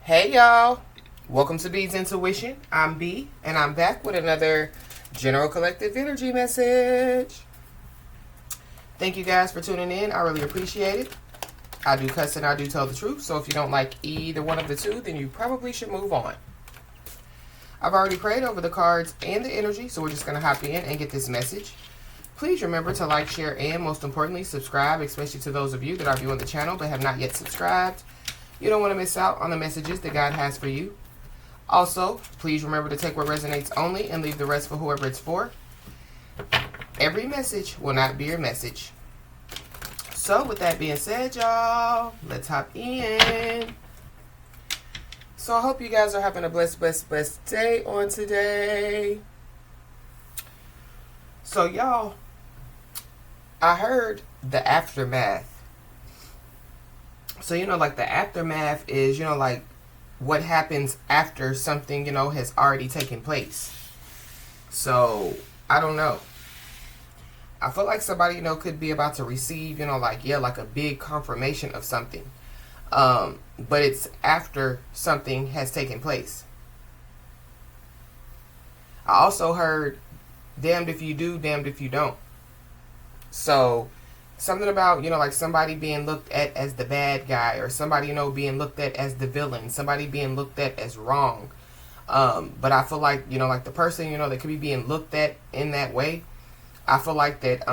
Hey y'all, welcome to B's Intuition. I'm B, and I'm back with another General Collective Energy message. Thank you guys for tuning in. I really appreciate it. I do cuss and I do tell the truth, so if you don't like either one of the two, then you probably should move on. I've already prayed over the cards and the energy, so we're just going to hop in and get this message. Please remember to like, share, and most importantly, subscribe, especially to those of you that are viewing the channel but have not yet subscribed. You don't want to miss out on the messages that God has for you. Also, please remember to take what resonates only and leave the rest for whoever it's for. Every message will not be your message. So, with that being said, y'all, let's hop in. So, I hope you guys are having a blessed day on today. So, y'all, I heard the aftermath. So, like the aftermath is, like what happens after something, has already taken place. So, I don't know. I feel like somebody, could be about to receive, like a big confirmation of something. But it's after something has taken place. I also heard damned if you do, damned if you don't. So, something about, like somebody being looked at as the bad guy, or somebody, being looked at as the villain, somebody being looked at as wrong. But I feel like, like the person, that could be being looked at in that way, I feel like that,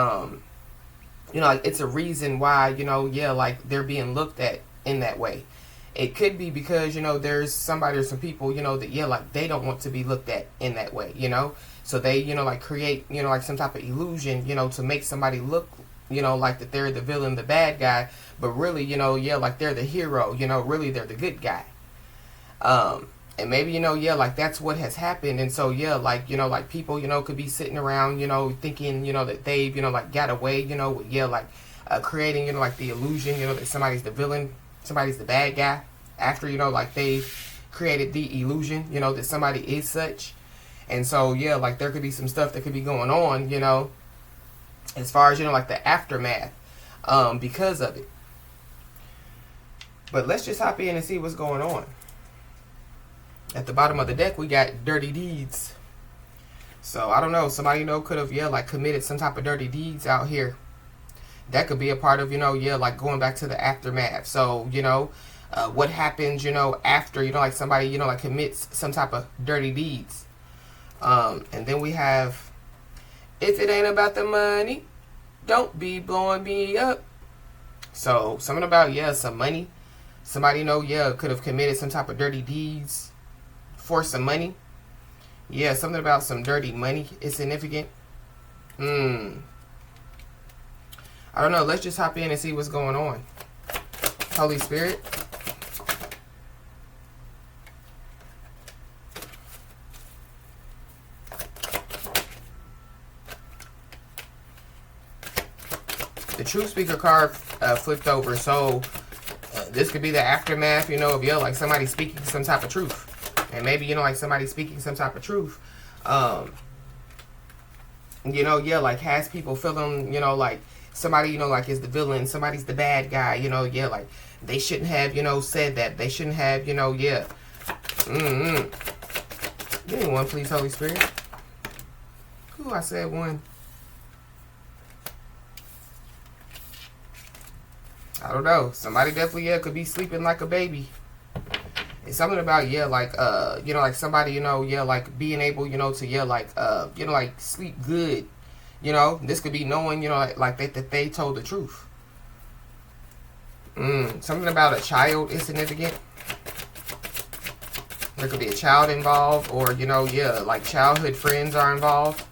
like it's a reason why, like they're being looked at in that way. It could be because, there's somebody or some people, that, like they don't want to be looked at in that way, So they, like create, like some type of illusion, to make somebody look like that they're the villain, the bad guy, but really, like they're the hero, really they're the good guy. And maybe, like that's what has happened. And so, like, like people, could be sitting around, thinking, that they've, like got away, like creating, like the illusion, that somebody's the villain, somebody's the bad guy after, like they've created the illusion, that somebody is such. And so, like there could be some stuff that could be going on, as far as, like the aftermath, because of it. But let's just hop in and see what's going on. At the bottom of the deck, we got dirty deeds. So, I don't know. Somebody, could have, like committed some type of dirty deeds out here. That could be a part of, like going back to the aftermath. So, what happens, after, like somebody, like commits some type of dirty deeds. And then we have, if it ain't about the money, don't be blowing me up. So, something about, some money. Somebody, could have committed some type of dirty deeds for some money. Something about some dirty money is significant. I don't know. Let's just hop in and see what's going on. Holy Spirit. The Truth Speaker card flipped over, so this could be the aftermath, of like somebody speaking some type of truth, and maybe like somebody speaking some type of truth, like has people feeling, like somebody, like is the villain, somebody's the bad guy, like they shouldn't have, said that, they shouldn't have, Give me one, please, Holy Spirit. Ooh, I said one. I don't know. Somebody definitely, could be sleeping like a baby. It's something about, like, like somebody, like being able, to, like sleep good. This could be knowing, like that they told the truth. Something about a child is significant. There could be a child involved, or, like childhood friends are involved.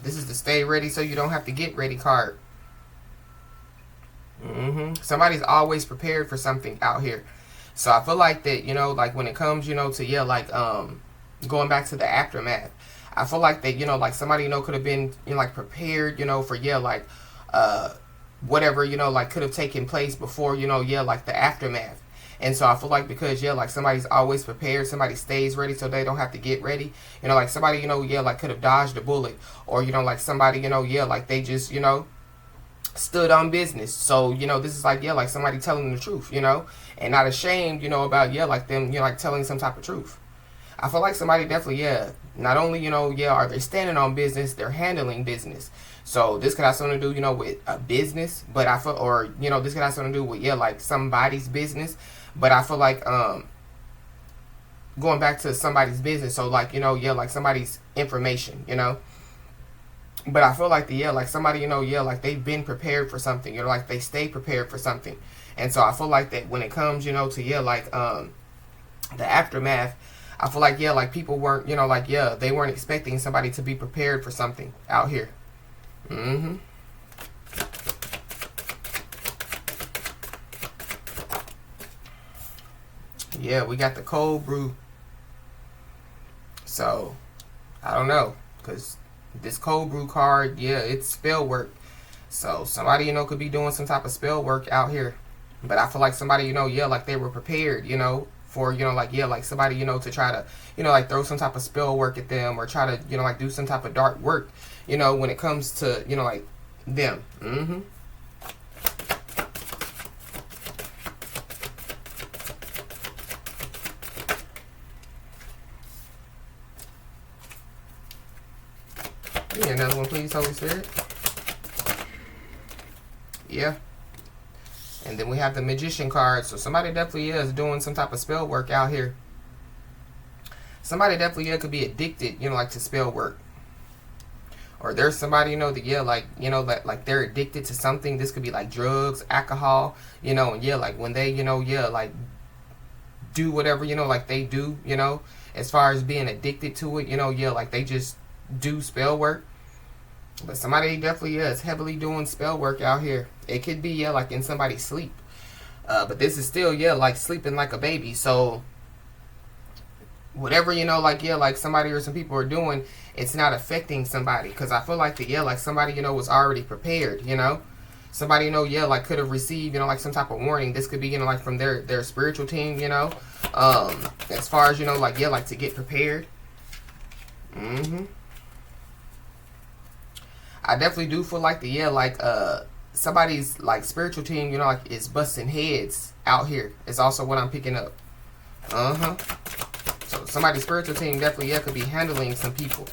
This is the stay ready so you don't have to get ready card. Somebody's always prepared for something out here. So I feel like that, like when it comes, to, like, going back to the aftermath, I feel like that, like somebody, could have been, like prepared, for, like, whatever, like could have taken place before, like the aftermath. And so I feel like because, like somebody's always prepared, somebody stays ready so they don't have to get ready. Like somebody, like could have dodged a bullet. Or, like somebody, like they just, stood on business. So, you know, this is like, yeah, like somebody telling the truth, you know, and not ashamed, you know, about, yeah, like them, you know, like telling some type of truth. I feel like somebody definitely, yeah, not only, you know, yeah, are they standing on business, they're handling business. So this could have something to do, you know, with a business, but I feel, or, you know, this could have something to do with, yeah, like somebody's business. But I feel like, going back to somebody's business, so like, you know, yeah, like somebody's information, you know. But I feel like the, yeah, like somebody, you know, yeah, like they've been prepared for something, you know, like they stay prepared for something. And so I feel like that when it comes, you know, to, yeah, like the aftermath, I feel like, yeah, like people weren't, you know, like, yeah, they weren't expecting somebody to be prepared for something out here. Mm-hmm. Yeah, we got the cold brew. So, I don't know. Because this cold brew card, yeah, it's spell work. So, somebody, you know, could be doing some type of spell work out here. But I feel like somebody, you know, yeah, like they were prepared, you know, for, you know, like, yeah, like somebody, you know, to try to, you know, like throw some type of spell work at them or try to, you know, like do some type of dark work, you know, when it comes to, you know, like them. Mm-hmm. Yeah, another one, please, Holy Spirit. Yeah. And then we have the Magician card. So somebody definitely is doing some type of spell work out here. Somebody definitely could be addicted, you know, like to spell work. Or there's somebody, you know, that, yeah, like, you know, that like they're addicted to something. This could be like drugs, alcohol, you know, and yeah, like when they, you know, yeah, like do whatever, you know, like they do, you know, as far as being addicted to it, you know, yeah, like they just do spell work. But somebody definitely is heavily doing spell work out here. It could be, yeah, like in somebody's sleep. But this is still, yeah, like sleeping like a baby. So whatever, you know, like, yeah, like somebody or some people are doing, it's not affecting somebody. Because I feel like yeah, like somebody, you know, was already prepared, you know. Somebody, you know, yeah, like could have received, you know, like some type of warning. This could be, you know, like from their spiritual team, you know. As far as, you know, like, yeah, like to get prepared. Mm-hmm. I definitely do feel like yeah, like somebody's like spiritual team, you know, like is busting heads out here. It's also what I'm picking up. Uh-huh. So somebody's spiritual team definitely, yeah, could be handling some people.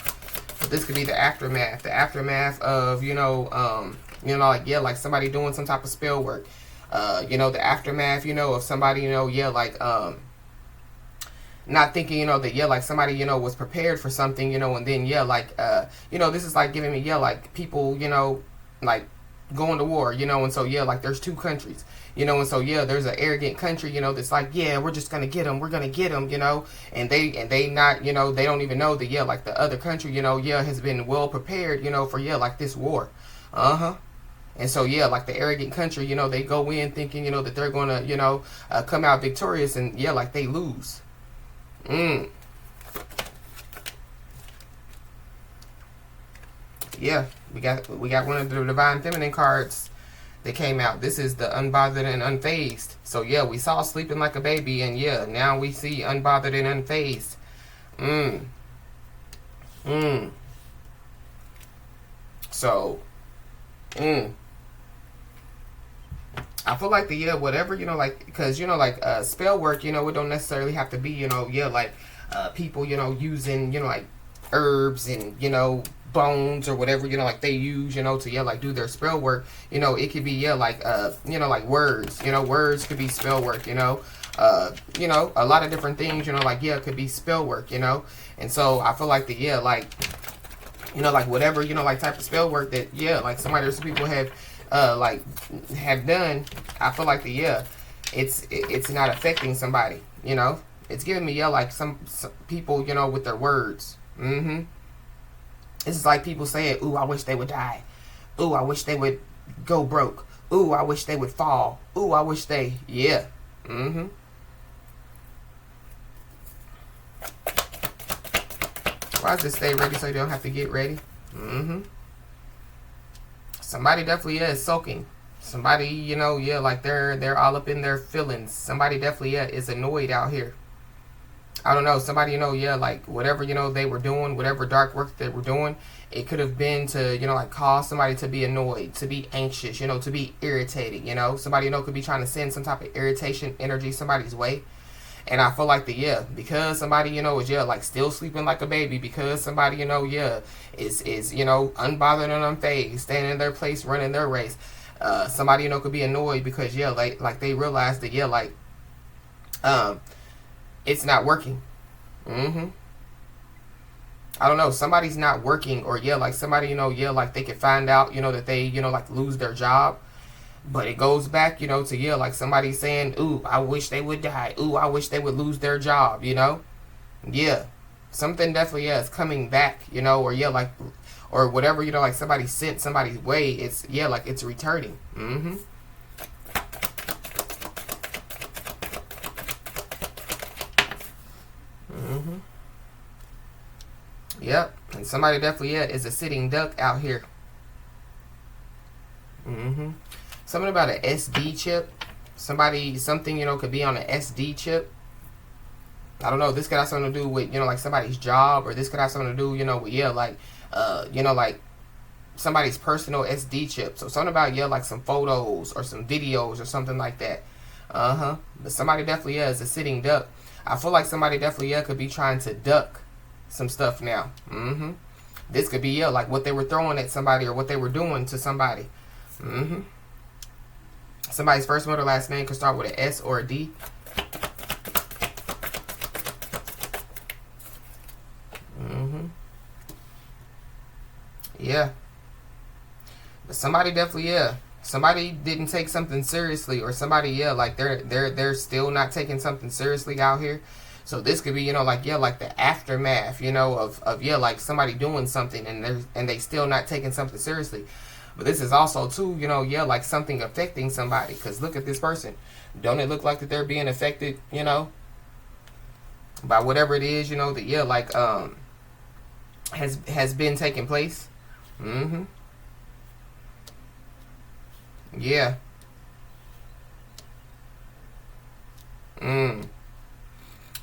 But this could be the aftermath. The aftermath of, you know, like, yeah, like somebody doing some type of spell work. You know, the aftermath, you know, of somebody, you know, yeah, like not thinking, you know, that, yeah, like somebody, you know, was prepared for something, you know, and then, yeah, like, you know, this is like giving me, yeah, like people, you know, like going to war, you know, and so, yeah, like there's two countries, you know, and so, yeah, there's an arrogant country, you know, that's like, yeah, we're just going to get them, we're going to get them, you know, and they not, you know, they don't even know that, yeah, like the other country, you know, yeah, has been well prepared, you know, for, yeah, like this war. Uh-huh. And so, yeah, like the arrogant country, you know, they go in thinking, you know, that they're going to, you know, come out victorious, and, yeah, like they lose. Yeah, we got one of the Divine Feminine cards that came out. This is the Unbothered and Unfazed. So yeah, we saw Sleeping Like a Baby, and yeah, now we see Unbothered and Unfazed. So, I feel like the, yeah, whatever, you know, like, because, you know, like spell work, you know, it don't necessarily have to be, you know, yeah, like people, you know, using, you know, like herbs and, you know, bones or whatever, you know, like they use, you know, to, yeah, like do their spell work. You know, it could be, yeah, like you know, like words, you know, words could be spell work, you know, a lot of different things, you know, like, yeah, it could be spell work, you know. And so I feel like the, yeah, like, you know, like whatever, you know, like type of spell work that, yeah, like somebody or some people have like have done, I feel like the, yeah, it's not affecting somebody, you know. It's giving me, yeah, like some people, you know, with their words. This is like people saying, ooh, I wish they would die. Ooh, I wish they would go broke. Ooh, I wish they would fall. Ooh, I wish they, yeah. Why does it stay ready so you don't have to get ready? Somebody definitely is sulking. Somebody, you know, yeah, like they're all up in their feelings. Somebody definitely, yeah, is annoyed out here. I don't know, somebody, yeah, like whatever, they were doing, whatever dark work they were doing, it could have been to, like cause somebody to be annoyed, to be anxious, to be irritated, somebody, could be trying to send some type of irritation energy somebody's way. And I feel like because somebody, is, like still sleeping like a baby, because somebody, is, unbothered and unfazed, staying in their place, running their race. Somebody, could be annoyed because, like they realize that, um, it's not working. I don't know, somebody's not working, or like somebody, like they could find out, that they, like lose their job. But it goes back, to like somebody saying, ooh, I wish they would die. Ooh, I wish they would lose their job, Yeah. Something definitely, is coming back, or like, or whatever, like somebody sent somebody's way. It's, like it's returning. Yep. And somebody definitely, is a sitting duck out here. Something about an SD chip. Something, could be on an SD chip. I don't know. This could have something to do with, like somebody's job, or this could have something to do, with, like, like somebody's personal SD chip. So something about, like some photos or some videos or something like that. But somebody definitely, is a sitting duck. I feel like somebody definitely, could be trying to duck some stuff now. This could be, like what they were throwing at somebody, or what they were doing to somebody. Somebody's first, middle, last name could start with an S or a D. Yeah. But somebody definitely, somebody didn't take something seriously, or somebody, like they're still not taking something seriously out here. So this could be, like, like the aftermath, of like somebody doing something, and they still not taking something seriously. But this is also too, like something affecting somebody. Because look at this person. Don't it look like that they're being affected, by whatever it is, that, like, has been taking place? Yeah.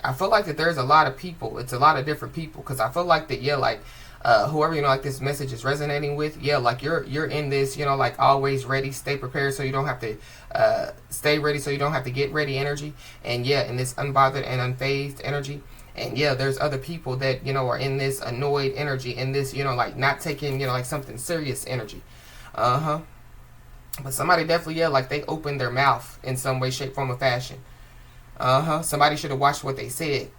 I feel like that there's a lot of people. It's a lot of different people. Because I feel like that, like, whoever, like this message is resonating with, like you're in this, like always ready, stay prepared, so you don't have to stay ready, so you don't have to get ready energy. And in this unbothered and unfazed energy. And there's other people that, are in this annoyed energy, in this, like not taking, like something serious energy. But somebody definitely, like they opened their mouth in some way, shape, form, or fashion. Somebody should have watched what they said.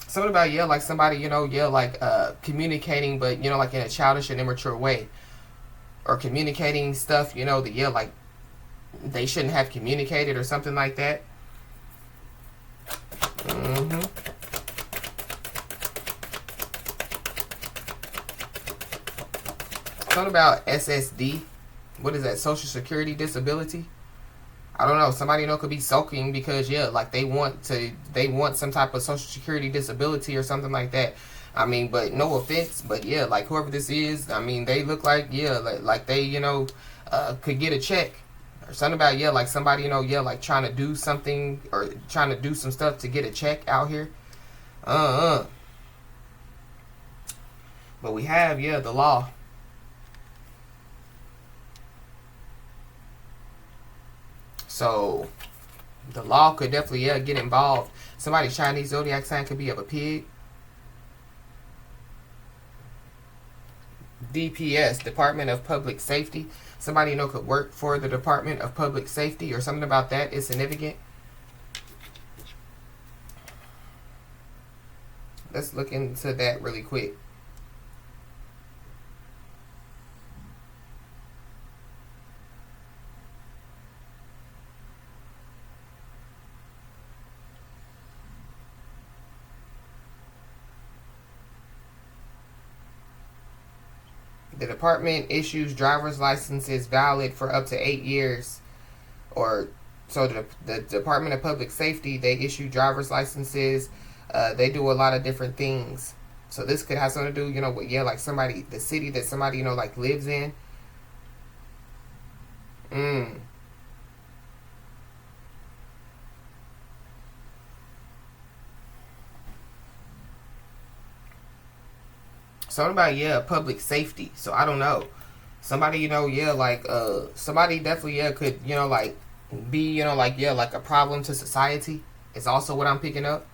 Something about, like somebody, like communicating, but, like in a childish and immature way. Or communicating stuff, that, like they shouldn't have communicated, or something like that. Something about SSD. What is that? Social Security Disability? I don't know. Somebody, could be sulking because, like they want some type of Social Security disability or something like that. I mean, but no offense, but like whoever this is, I mean, they look like, like they, could get a check. Or something about, like somebody, like trying to do something, or trying to do some stuff to get a check out here. But we have, the law. So, the law could definitely, get involved. Somebody's Chinese zodiac sign could be of a pig. DPS, Department of Public Safety. Somebody, could work for the Department of Public Safety, or something about that is significant. Let's look into that really quick. The department issues driver's licenses valid for up to 8 years. Or, so the Department of Public Safety, they issue driver's licenses. They do a lot of different things. So this could have something to do, with, like somebody, the city that somebody, like lives in. Something about, yeah, public safety. So I don't know. Somebody, yeah, like, somebody definitely, yeah, could, like, be, like, yeah, like a problem to society. It's also what I'm picking up.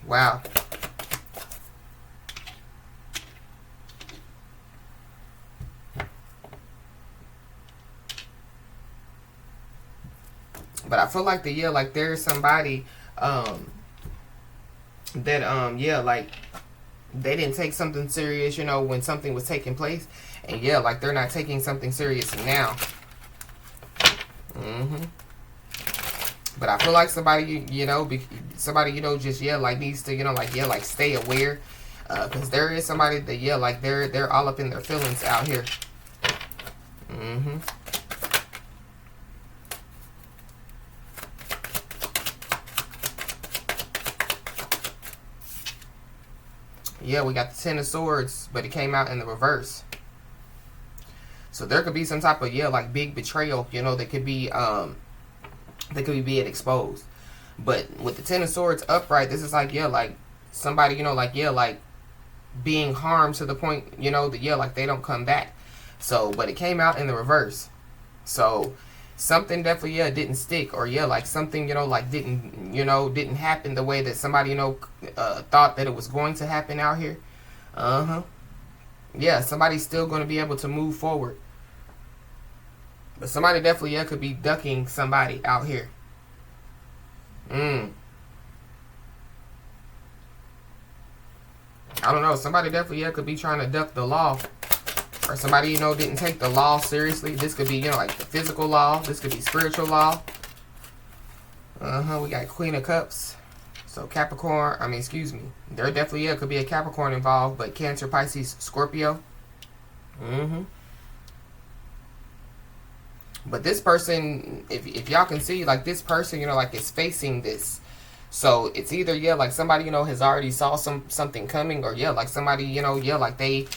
Wow. But I feel like like there's somebody, that, yeah, like, they didn't take something serious, when something was taking place. And yeah, like they're not taking something serious now. But I feel like somebody, somebody, just, yeah, like needs to, like, yeah, like stay aware. Because there is somebody that, yeah, like they're all up in their feelings out here. Yeah, we got the Ten of Swords, but it came out in the reverse. So there could be some type of, yeah, like big betrayal, that could be being exposed. But with the Ten of Swords upright, this is like, yeah, like somebody, like, yeah, like being harmed to the point, that, yeah, like they don't come back. So, but it came out in the reverse. So something definitely, yeah, didn't stick, or yeah, like something, like didn't happen the way that somebody, thought that it was going to happen out here. Yeah, somebody's still going to be able to move forward. But somebody definitely, yeah, could be ducking somebody out here. I don't know. Somebody definitely, yeah, could be trying to duck the law. Or somebody, didn't take the law seriously. This could be, like the physical law. This could be spiritual law. We got Queen of Cups. So Capricorn, excuse me. There definitely, yeah, could be a Capricorn involved, but Cancer, Pisces, Scorpio. But this person, if y'all can see, like this person, like is facing this. So it's either, yeah, like somebody, has already saw something coming, or yeah, like somebody, yeah, like this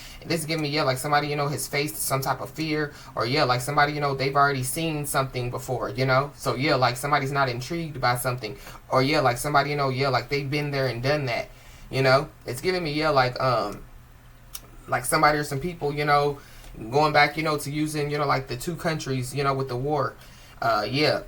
is giving me, yeah, like somebody, has faced some type of fear, or yeah, like somebody, they've already seen something before, So yeah, like somebody's not intrigued by something, or yeah, like somebody, yeah, like they've been there and done that, It's giving me, yeah, like somebody or some people, going back, to using, like the two countries, with the war, yeah.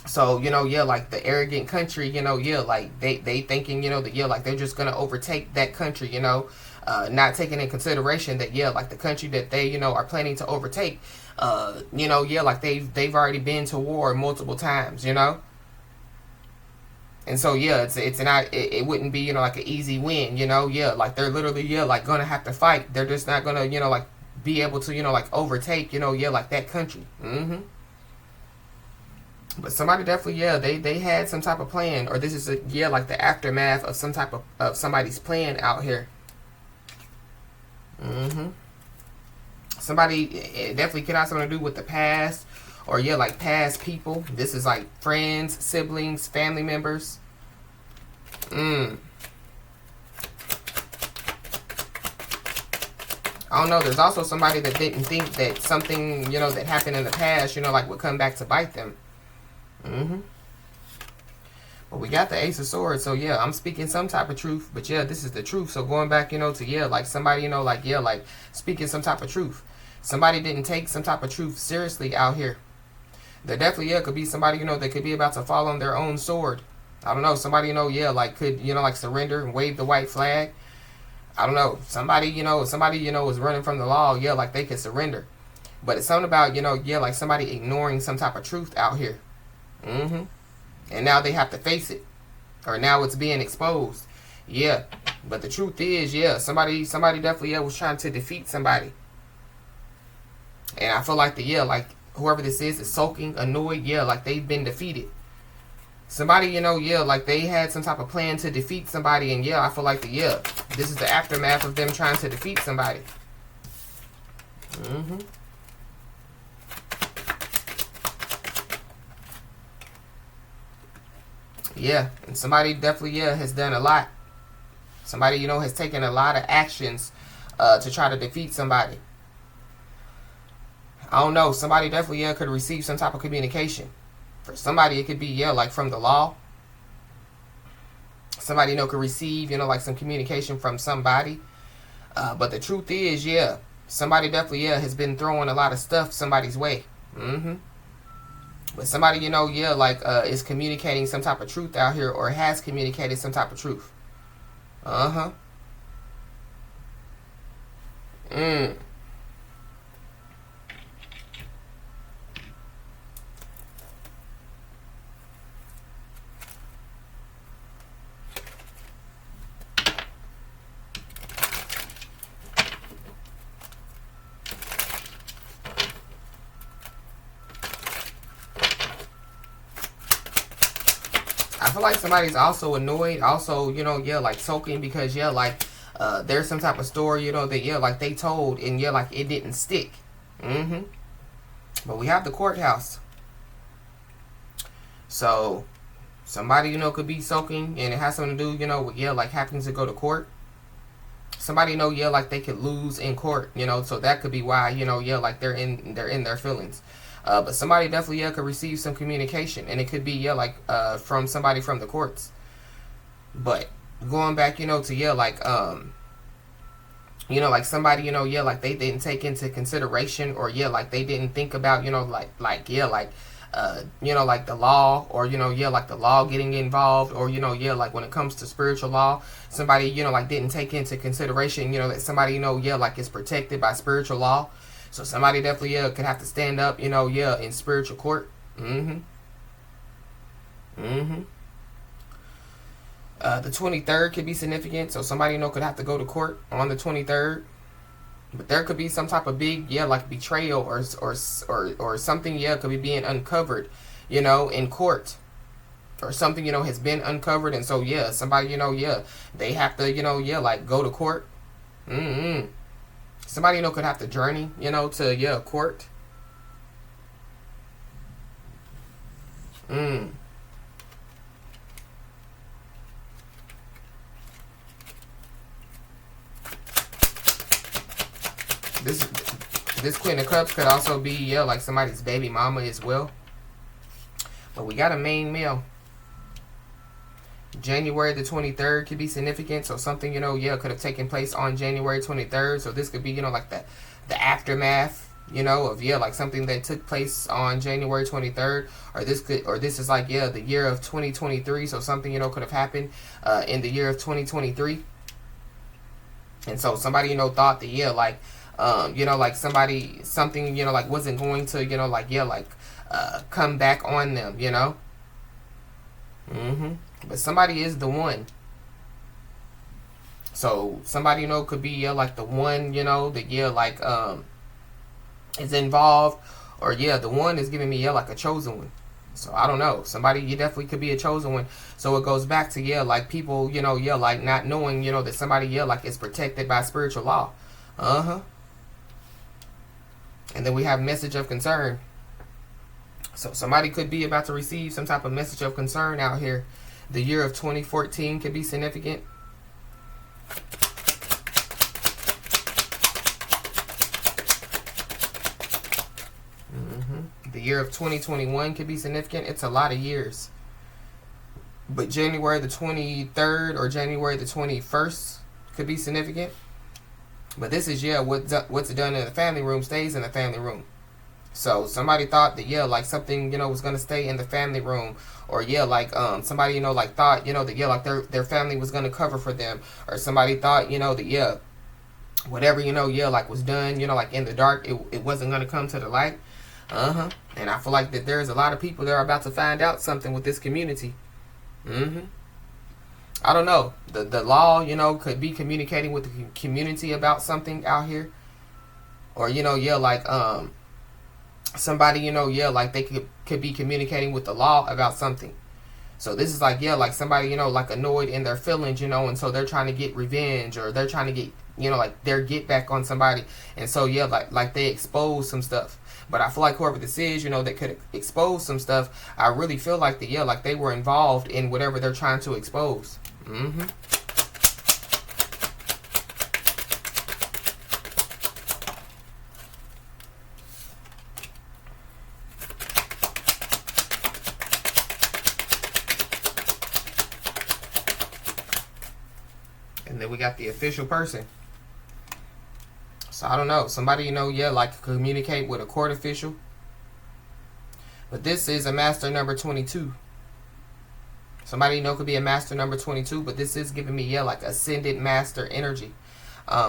So, yeah, like the arrogant country, yeah, like they thinking, that, yeah, like they're just going to overtake that country, not taking in consideration that, yeah, like the country that they, are planning to overtake, yeah, like they've already been to war multiple times, And so, yeah, it wouldn't be, like an easy win, yeah, like they're literally, yeah, like going to have to fight. They're just not going to, like be able to, like overtake, yeah, like that country. But somebody definitely, yeah, they had some type of plan, or this is yeah, like the aftermath of some type of somebody's plan out here. Somebody, it definitely could have something to do with the past, or yeah, like past people. This is like friends, siblings, family members. I don't know. There's also somebody that didn't think that something, that happened in the past, like would come back to bite them. But we got the Ace of Swords, so yeah, I'm speaking some type of truth. But yeah, this is the truth. So going back, to yeah, like somebody, like yeah, like speaking some type of truth. Somebody didn't take some type of truth seriously out here. There definitely, yeah, could be somebody, that could be about to fall on their own sword. I don't know. Somebody, yeah, like could, like surrender and wave the white flag. I don't know. Somebody, is running from the law. Yeah, like they could surrender. But it's something about, yeah, like somebody ignoring some type of truth out here. And now they have to face it, or now it's being exposed. Yeah, but the truth is, yeah, somebody definitely, yeah, was trying to defeat somebody. And I feel like like whoever this is sulking, annoyed, yeah, like they've been defeated. Somebody, yeah, like they had some type of plan to defeat somebody, and yeah, I feel like yeah, this is the aftermath of them trying to defeat somebody. Yeah, and somebody definitely, yeah, has done a lot. Somebody, has taken a lot of actions to try to defeat somebody. I don't know. Somebody definitely, yeah, could receive some type of communication. For somebody, it could be, yeah, like from the law. Somebody, could receive, like some communication from somebody. But the truth is, yeah, somebody definitely, yeah, has been throwing a lot of stuff somebody's way. But somebody, yeah, like is communicating some type of truth out here, or has communicated some type of truth. I feel like somebody's also annoyed, also, yeah, like sulking because, yeah, like there's some type of story, that, yeah, like they told, and yeah, like it didn't stick. But we have the courthouse. So somebody, could be sulking, and it has something to do, with, yeah, like having to go to court. Somebody, yeah, like they could lose in court, so that could be why, yeah, like they're in their feelings. But somebody definitely, yeah, could receive some communication, and it could be, yeah, like from somebody from the courts. But going back, to, yeah, like like somebody, yeah, like they didn't take into consideration, or yeah, like they didn't think about, like yeah, like like the law, or yeah, like the law getting involved, or yeah, like when it comes to spiritual law, somebody, like didn't take into consideration, that somebody, yeah, like is protected by spiritual law. So somebody definitely, yeah, could have to stand up, yeah, in spiritual court. The 23rd could be significant. So somebody, could have to go to court on the 23rd. But there could be some type of big, yeah, like betrayal, or something, yeah, could be being uncovered, in court. Or something, has been uncovered. And so, yeah, somebody, yeah, they have to, yeah, like go to court. Somebody, could have to journey, to, yeah, court. This Queen of Cups could also be, yeah, like somebody's baby mama as well. But we got a main male. January the 23rd could be significant. So something, yeah, could have taken place on January 23rd. So this could be, like the aftermath, of, yeah, like something that took place on January 23rd. Or this is like, yeah, the year of 2023. So something, could have happened in the year of 2023. And so somebody, thought that, yeah, like, like something, like wasn't going to, like, yeah, like come back on them, But somebody is the one. So somebody, could be, yeah, like the one, that, yeah, like is involved, or yeah, the one is giving me, yeah, like a chosen one. So I don't know. Somebody, you definitely could be a chosen one. So it goes back to, yeah, like people, yeah, like not knowing, that somebody, yeah, like is protected by spiritual law. And then we have message of concern. So somebody could be about to receive some type of message of concern out here. The year of 2014 could be significant. The year of 2021 could be significant. It's a lot of years. But January the 23rd or January the 21st could be significant. But this is, yeah, what's done in the family room stays in the family room. So somebody thought that, yeah, like something, was going to stay in the family room. Or, yeah, like somebody, like thought, that, yeah, like their family was going to cover for them. Or somebody thought, that, yeah, whatever, yeah, like was done, like in the dark, it wasn't going to come to the light. And I feel like that there's a lot of people that are about to find out something with this community. I don't know. The law, could be communicating with the community about something out here. Or, yeah, like somebody, yeah, like they could be communicating with the law about something. So this is like, yeah, like somebody, like annoyed in their feelings, and so they're trying to get revenge, or they're trying to get, like their get back on somebody. And so, yeah, like they expose some stuff. But I feel like whoever this is, that could expose some stuff, I really feel like that, yeah, like they were involved in whatever they're trying to expose. And then we got the official person. So I don't know. Somebody, you know, yeah, like communicate with a court official. But this is a master number 22. Somebody, you know, could be a master number 22, but this is giving me, yeah, like ascended master energy.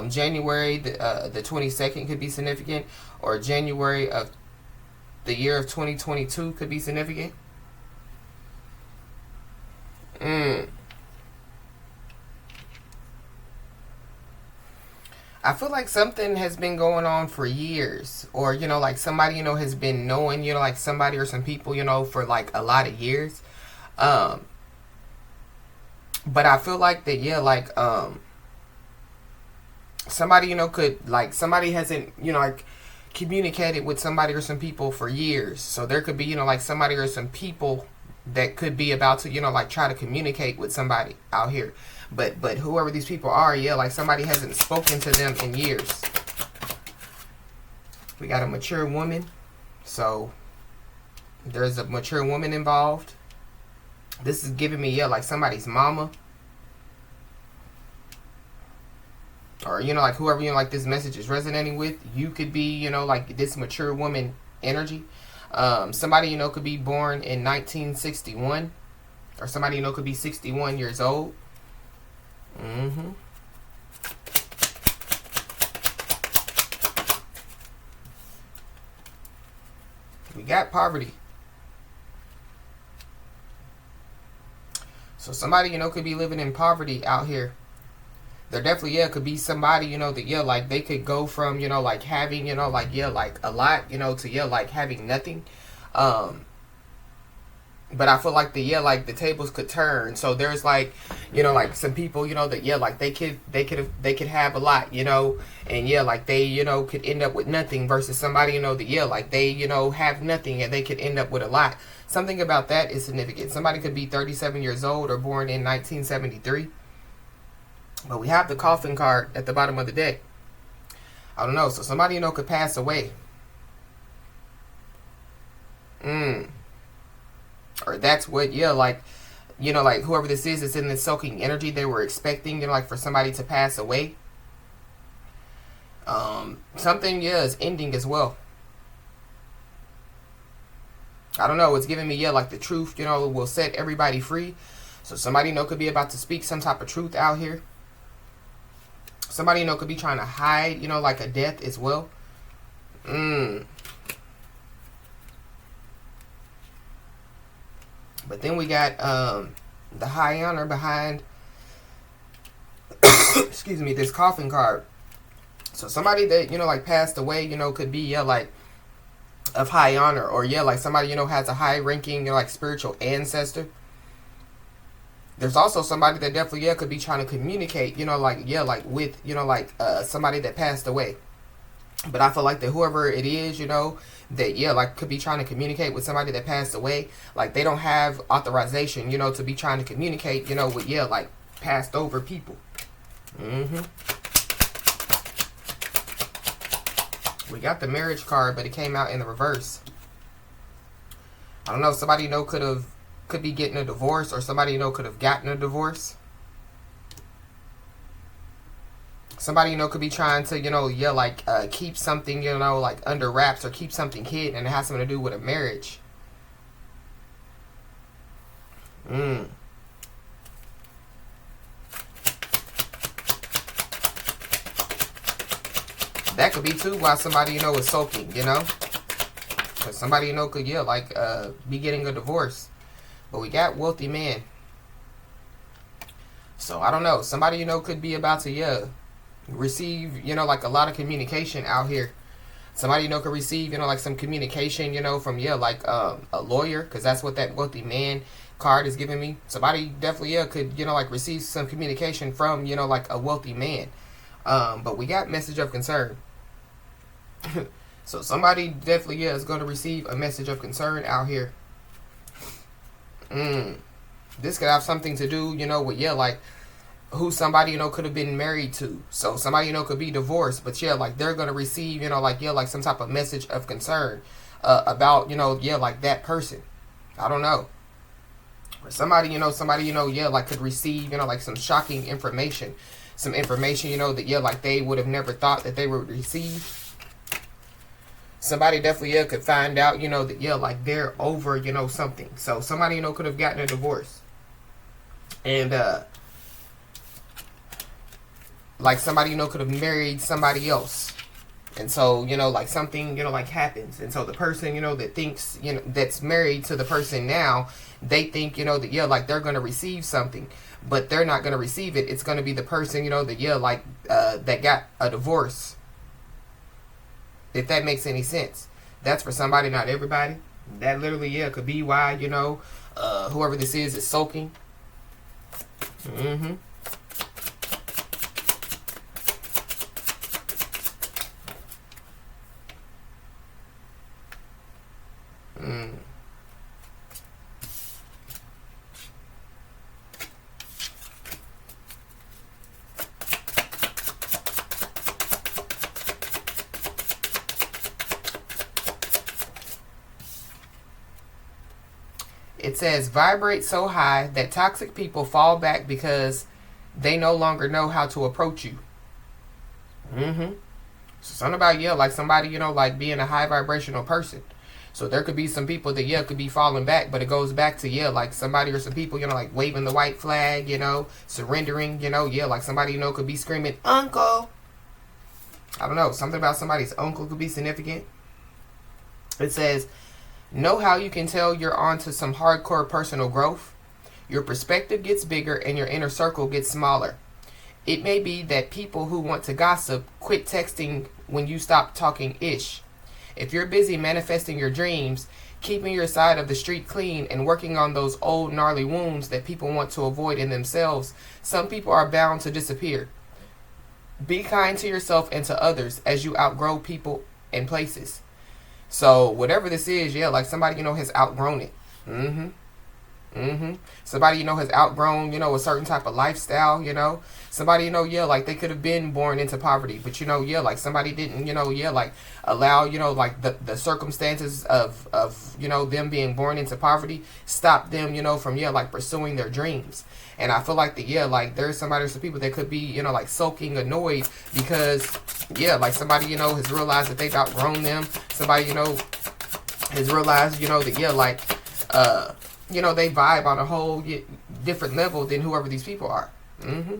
January the 22nd could be significant, or January of the year of 2022 could be significant. I feel like something has been going on for years, or, you know, like somebody, you know, has been knowing, you know, like somebody or some people, you know, for like a lot of years. But I feel like that, yeah, like, somebody, you know, could, like, somebody hasn't, you know, like, communicated with somebody or some people for years. So there could be, you know, like somebody or some people that could be about to, you know, like try to communicate with somebody out here. But whoever these people are, yeah, like somebody hasn't spoken to them in years. We got a mature woman. So there's a mature woman involved. This is giving me, yeah, like somebody's mama. Or, you know, like whoever, you know, like this message is resonating with. You could be, you know, like this mature woman energy. Somebody, you know, could be born in 1961. Or somebody, you know, could be 61 years old. We got poverty. So somebody, you know, could be living in poverty out here. There definitely, yeah, could be somebody, you know, that, yeah, like they could go from, you know, like having, you know, like, yeah, like a lot, you know, to, yeah, like having nothing. But I feel like the, yeah, like the tables could turn. So there's like, you know, like some people, you know, that, yeah, like they could have a lot, you know, and yeah, like they, you know, could end up with nothing versus somebody, you know, that, yeah, like they, you know, have nothing and they could end up with a lot. Something about that is significant. Somebody could be 37 years old or born in 1973. But we have the coffin card at the bottom of the deck. I don't know. So somebody, you know, could pass away. Or that's what, yeah, like, you know, like whoever this is in this soaking energy, they were expecting, you know, like for somebody to pass away. Something, yeah, is ending as well. I don't know. It's giving me, yeah, like the truth, you know, will set everybody free. So somebody, you know, could be about to speak some type of truth out here. Somebody, you know, could be trying to hide, you know, like a death as well. But then we got the high honor behind, excuse me, this coffin card. So somebody that, you know, like passed away, you know, could be, yeah, like of high honor. Or, yeah, like somebody, you know, has a high ranking, you know, like spiritual ancestor. There's also somebody that definitely, yeah, could be trying to communicate, you know, like, yeah, like with, you know, like somebody that passed away. But I feel like that whoever it is, you know, that, yeah, like could be trying to communicate with somebody that passed away. Like they don't have authorization, you know, to be trying to communicate, you know, with, yeah, like passed over people. We got the marriage card, but it came out in the reverse. I don't know, somebody, you know, could be getting a divorce, or somebody, you know, could have gotten a divorce. Somebody, you know, could be trying to, you know, yeah, like keep something, you know, like under wraps, or keep something hidden, and it has something to do with a marriage. That could be too why somebody, you know, is sulking, you know. Because somebody, you know, could, yeah, like be getting a divorce. But we got wealthy man. So I don't know. Somebody, you know, could be about to, yeah, receive, you know, like a lot of communication out here. Somebody, you know, could receive, you know, like some communication, you know, from, yeah, like a lawyer. Because that's what that wealthy man card is giving me. Somebody definitely, yeah, could, you know, like receive some communication from, you know, like a wealthy man. But we got message of concern. So somebody definitely, yeah, is going to receive a message of concern out here. This could have something to do, you know, with, yeah, like who somebody, you know, could have been married to. So somebody, you know, could be divorced, but yeah, like they're going to receive, you know, like, yeah, like some type of message of concern about, you know, yeah, like that person. I don't know. Or somebody, you know, yeah, like could receive, you know, like some shocking information. some information, you know, that, yeah, like they would have never thought that they would receive. Somebody definitely, yeah, could find out, you know, that, yeah, like they're over, you know, something. So somebody, you know, could have gotten a divorce. And, like somebody, you know, could have married somebody else. And so, you know, like something, you know, like happens. And so the person, you know, that thinks, you know, that's married to the person now, they think, you know, that, yeah, like they're going to receive something. But they're not going to receive it. It's going to be the person, you know, that, yeah, like that got a divorce. If that makes any sense. That's for somebody, not everybody. That literally, yeah, could be why, you know, whoever this is sulking. Mm-hmm. It says, vibrate so high that toxic people fall back because they no longer know how to approach you. Mm-hmm. So something about, yeah, like somebody, you know, like being a high vibrational person. So there could be some people that, yeah, could be falling back, but it goes back to, yeah, like somebody or some people, you know, like waving the white flag, you know, surrendering, you know, yeah, like somebody, you know, could be screaming, uncle. I don't know, something about somebody's uncle could be significant. It says, know how you can tell you're on to some hardcore personal growth. Your perspective gets bigger and your inner circle gets smaller. It may be that people who want to gossip quit texting when you stop talking ish. If you're busy manifesting your dreams, keeping your side of the street clean, and working on those old gnarly wounds that people want to avoid in themselves, some people are bound to disappear. Be kind to yourself and to others as you outgrow people and places. So whatever this is, yeah, like somebody, you know, has outgrown it. Mm-hmm. Mm-hmm. Somebody, you know, has outgrown, you know, a certain type of lifestyle, you know. Somebody, you know, yeah, like they could have been born into poverty, but, you know, yeah, like somebody didn't, you know, yeah, like allow, you know, like the circumstances of, you know, them being born into poverty stop them, you know, from, yeah, like pursuing their dreams. And I feel like that, yeah, like there's somebody or some people that could be, you know, like sulking, annoyed because, yeah, like somebody, you know, has realized that they've outgrown them. Somebody, you know, has realized, you know, that, yeah, like, you know, they vibe on a whole different level than whoever these people are. Mm-hmm.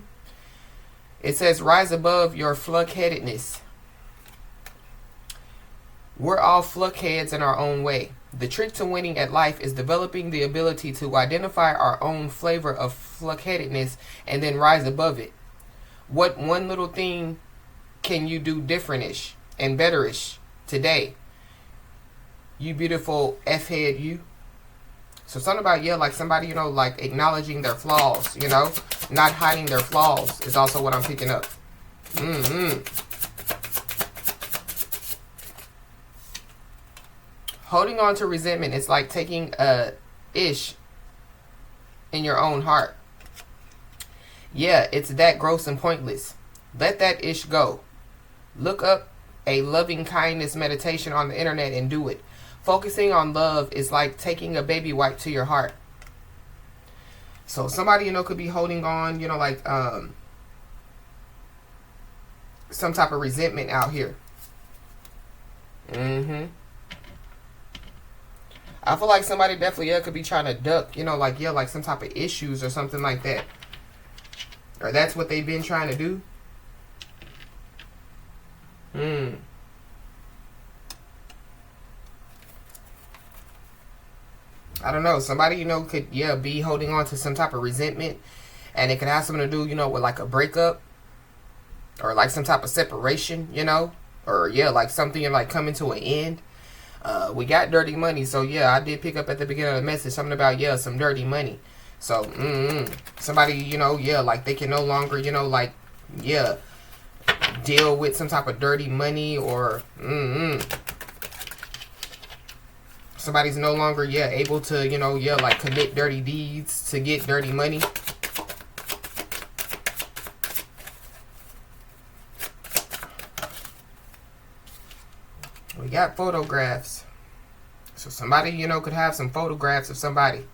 It says, rise above your fluck-headedness. We're all fluckheads in our own way. The trick to winning at life is developing the ability to identify our own flavor of fluckheadedness and then rise above it. What one little thing can you do differentish and betterish today? You beautiful F-head, you. So something about, yeah, like somebody, you know, like acknowledging their flaws, you know, not hiding their flaws is also what I'm picking up. Mm-hmm. Holding on to resentment is like taking a ish in your own heart. Yeah, it's that gross and pointless. Let that ish go. Look up a loving kindness meditation on the internet and do it. Focusing on love is like taking a baby wipe to your heart. So somebody, you know, could be holding on, you know, like some type of resentment out here. Mm-hmm. I feel like somebody definitely, yeah, could be trying to duck, you know, like, yeah, like some type of issues or something like that. Or that's what they've been trying to do. I don't know. Somebody, you know, could, yeah, be holding on to some type of resentment. And it could have something to do, you know, with like a breakup. Or like some type of separation, you know. Or, yeah, like something like coming to an end. We got dirty money. So, yeah, I did pick up at the beginning of the message something about, yeah, some dirty money. So, somebody, you know, yeah, like they can no longer, you know, like, yeah, deal with some type of dirty money or, somebody's no longer, yeah, able to, you know, yeah, like commit dirty deeds to get dirty money. We got photographs. So somebody, you know, could have some photographs of somebody.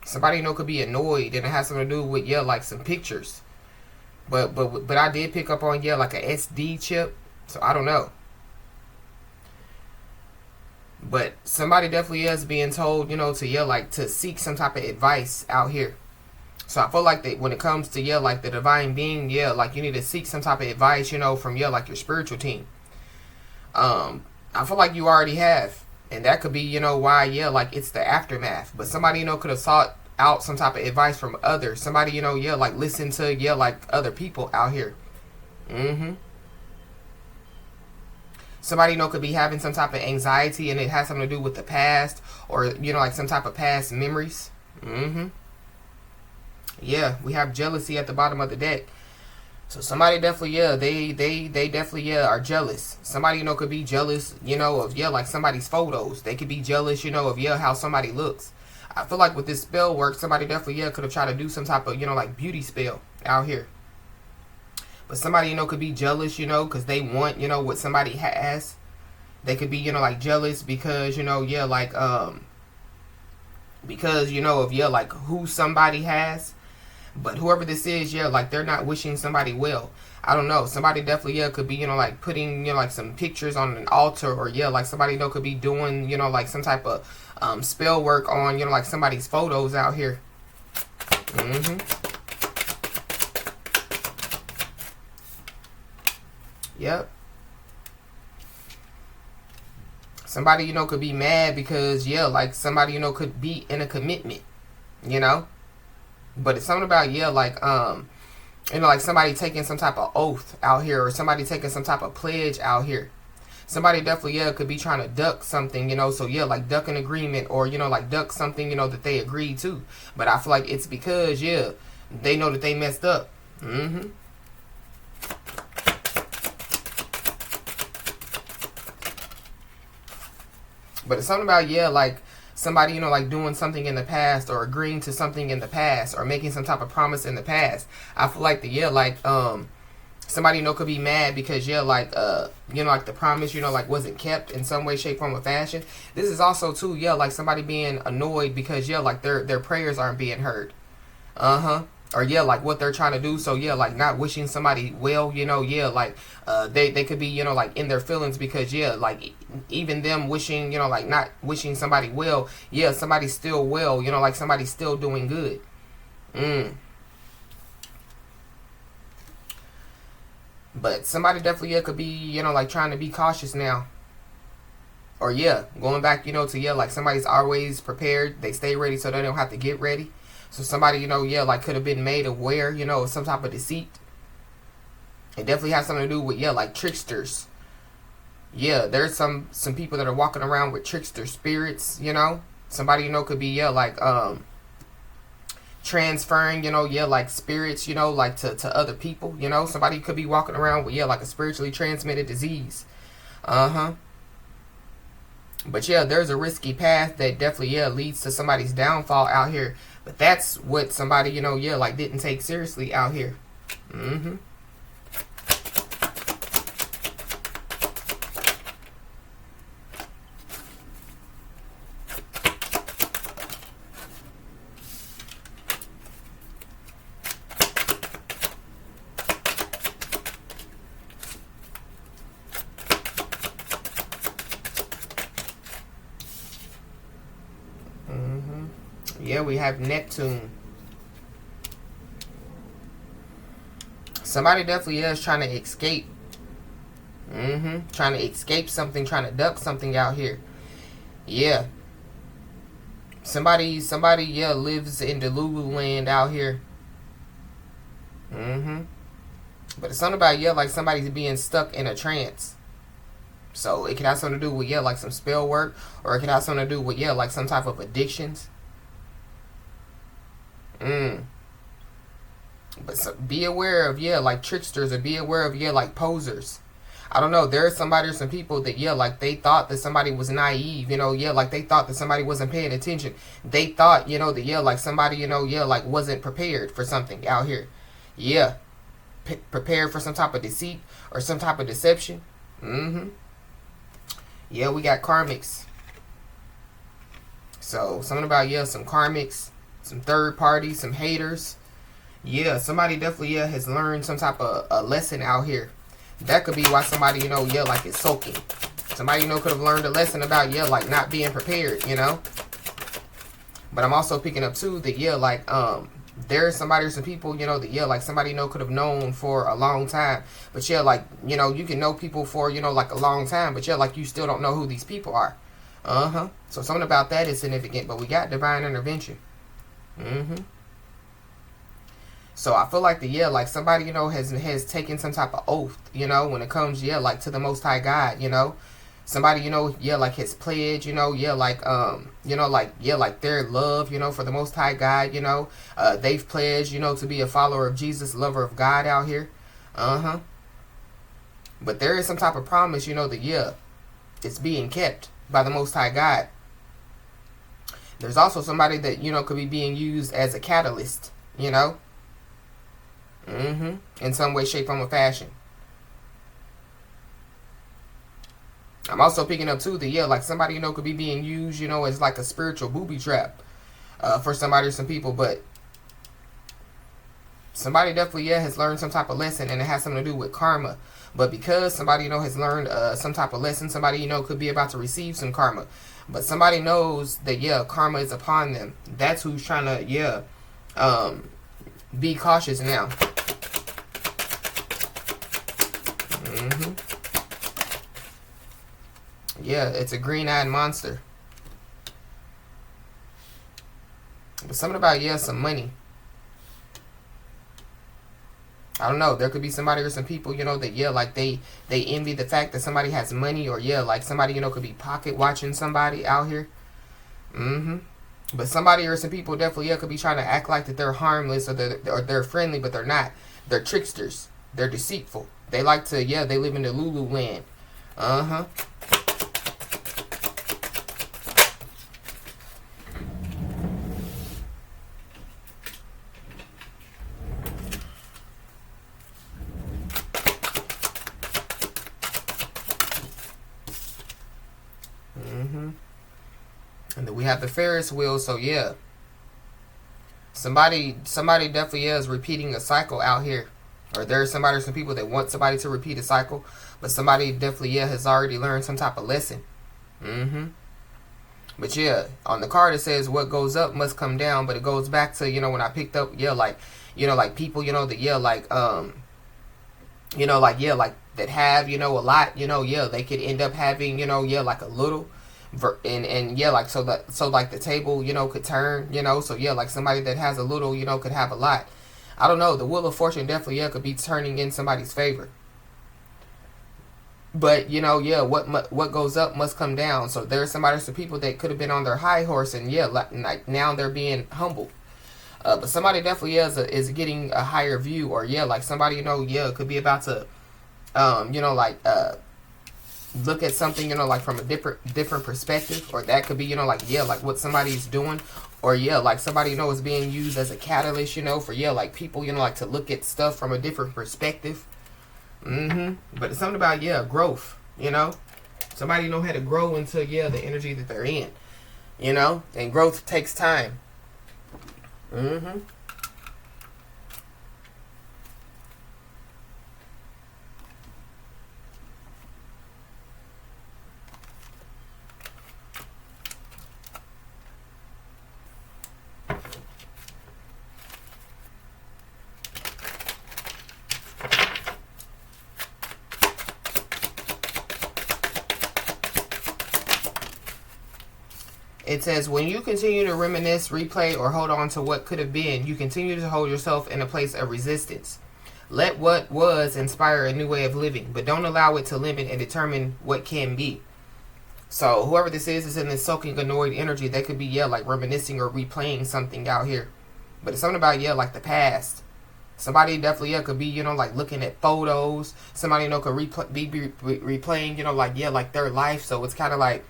Somebody, you know, could be annoyed and it has something to do with, yeah, like some pictures. But I did pick up on, yeah, like a SD chip. So I don't know. But somebody definitely is being told, you know, to, yeah, like to seek some type of advice out here. So I feel like that when it comes to, yeah, like the divine being, yeah, like you need to seek some type of advice, you know, from, yeah, like your spiritual team. I feel like you already have. And that could be, you know, why, yeah, like it's the aftermath. But somebody, you know, could have sought out some type of advice from others. Somebody, you know, yeah, like listen to, yeah, like other people out here. Somebody, you know, could be having some type of anxiety and it has something to do with the past or, you know, like some type of past memories. Yeah, we have jealousy at the bottom of the deck. So somebody definitely, yeah, they definitely, yeah, are jealous. Somebody, you know, could be jealous, you know, of, yeah, like somebody's photos. They could be jealous, you know, of, yeah, how somebody looks. I feel like with this spell work, somebody definitely, yeah, could have tried to do some type of, you know, like beauty spell out here. But somebody, you know, could be jealous, you know, because they want, you know, what somebody has. They could be, you know, like jealous because, you know, yeah, like, because, you know, of, yeah, like who somebody has. But whoever this is, yeah, like they're not wishing somebody well. I don't know. Somebody definitely, yeah, could be, you know, like putting, you know, like some pictures on an altar, or yeah, like somebody, you know, could be doing, you know, like some type of spell work on, you know, like somebody's photos out here. Yep. Somebody, you know, could be mad because, yeah, like somebody, you know, could be in a commitment, you know. But it's something about, yeah, like, you know, like somebody taking some type of oath out here, or somebody taking some type of pledge out here. Somebody definitely, yeah, could be trying to duck something, you know, so yeah, like duck an agreement, or, you know, like duck something, you know, that they agreed to. But I feel like it's because, yeah, they know that they messed up. But it's something about, yeah, like somebody, you know, like doing something in the past, or agreeing to something in the past, or making some type of promise in the past. I feel like the, yeah, like, somebody, you know, could be mad because, yeah, like, you know, like the promise, you know, like wasn't kept in some way, shape, form, or fashion. This is also too, yeah, like somebody being annoyed because, yeah, like their prayers aren't being heard. Or yeah, like what they're trying to do. So yeah, like not wishing somebody well, you know, yeah, like they could be, you know, like in their feelings because, yeah, like even them wishing, you know, like not wishing somebody well, yeah, somebody's still well, you know, like somebody's still doing good. But somebody definitely, yeah, could be, you know, like trying to be cautious now. Or yeah, going back, you know, to, yeah, like somebody's always prepared. They stay ready so they don't have to get ready. So somebody, you know, yeah, like could have been made aware, you know, of some type of deceit. It definitely has something to do with, yeah, like tricksters. Yeah, there's some people that are walking around with trickster spirits, you know. Somebody, you know, could be, yeah, like transferring, you know, yeah, like spirits, you know, like to other people, you know. Somebody could be walking around with, yeah, like a spiritually transmitted disease. But yeah, there's a risky path that definitely, yeah, leads to somebody's downfall out here. But that's what somebody, you know, yeah, like didn't take seriously out here. Yeah, we have Neptune. Somebody definitely is trying to escape. Trying to escape something, trying to duck something out here. Yeah. Somebody, yeah, lives in Delulu land out here. But it's something about, yeah, like somebody's being stuck in a trance. So it could have something to do with, yeah, like some spell work, or it could have something to do with, yeah, like some type of addictions. But so be aware of, yeah, like tricksters, or be aware of, yeah, like posers. I don't know. There are somebody or some people that, yeah, like they thought that somebody was naive, you know, yeah, like they thought that somebody wasn't paying attention. They thought, you know, that, yeah, like somebody, you know, yeah, like wasn't prepared for something out here. Yeah. Prepared for some type of deceit or some type of deception. Yeah, we got karmics. So something about, yeah, some karmics, some third parties, some haters. Yeah, somebody definitely, yeah, has learned some type of a lesson out here. That could be why somebody, you know, yeah, like is soaking. Somebody, you know, could have learned a lesson about, yeah, like not being prepared, you know. But I'm also picking up too that, yeah, like there's somebody or some people, you know, that, yeah, like somebody, you know, could have known for a long time. But yeah, like, you know, you can know people for, you know, like a long time, but yeah, like you still don't know who these people are. So something about that is significant, but we got divine intervention. So I feel like the, yeah, like somebody, you know, has taken some type of oath, you know, when it comes, yeah, like to the Most High God, you know. Somebody, you know, yeah, like his pledge, you know, yeah, like you know, like, yeah, like their love, you know, for the Most High God, you know. They've pledged, you know, to be a follower of Jesus, lover of God out here. But there is some type of promise, you know, that, yeah, it's being kept by the Most High God. There's also somebody that, you know, could be being used as a catalyst, you know. In some way, shape, form, or fashion. I'm also picking up too that, yeah, like somebody, you know, could be being used, you know, as like a spiritual booby trap for somebody or some people. But somebody definitely, yeah, has learned some type of lesson, and it has something to do with karma. But because somebody, you know, has learned some type of lesson, somebody, you know, could be about to receive some karma. But somebody knows that, yeah, karma is upon them. That's who's trying to, yeah, be cautious now. Yeah, it's a green-eyed monster. But something about, yeah, some money. I don't know. There could be somebody or some people, you know, that, yeah, like they envy the fact that somebody has money, or, yeah, like somebody, you know, could be pocket watching somebody out here. But somebody or some people definitely, yeah, could be trying to act like that they're harmless, or they're friendly, but they're not. They're tricksters. They're deceitful. They like to, yeah, they live in the Lulu land. And then we have the Ferris wheel, so yeah. Somebody definitely is repeating a cycle out here. Or there's somebody or some people that want somebody to repeat a cycle. But somebody definitely, yeah, has already learned some type of lesson. But yeah, on the card it says what goes up must come down. But it goes back to, you know, when I picked up, yeah, like, you know, like people, you know, that, yeah, like, you know, like, yeah, like that have, you know, a lot, you know, yeah, they could end up having, you know, yeah, like a little. And yeah, like so like the table, you know, could turn, you know. So yeah, like somebody that has a little, you know, could have a lot. I don't know. The wheel of fortune definitely, yeah, could be turning in somebody's favor. But you know, yeah, what goes up must come down. So there's somebody, some people that could have been on their high horse, and yeah, like now they're being humbled. But somebody definitely is getting a higher view, or yeah, like somebody, you know, yeah, could be about to, you know, like look at something, you know, like from a different perspective. Or that could be, you know, like, yeah, like what somebody's doing. Or yeah, like somebody, you know, is being used as a catalyst, you know, for, yeah, like people, you know, like to look at stuff from a different perspective. But it's something about, yeah, growth, you know. Somebody, you know, had to grow into, yeah, the energy that they're in, you know. And growth takes time. It says, when you continue to reminisce, replay, or hold on to what could have been, you continue to hold yourself in a place of resistance. Let what was inspire a new way of living, but don't allow it to limit and determine what can be. So whoever this is in this soaking annoyed energy. They could be, yeah, like reminiscing or replaying something out here. But it's something about, yeah, like the past. Somebody definitely, yeah, could be, you know, like looking at photos. Somebody, you know, could be replaying, you know, like, yeah, like their life. So it's kind of like,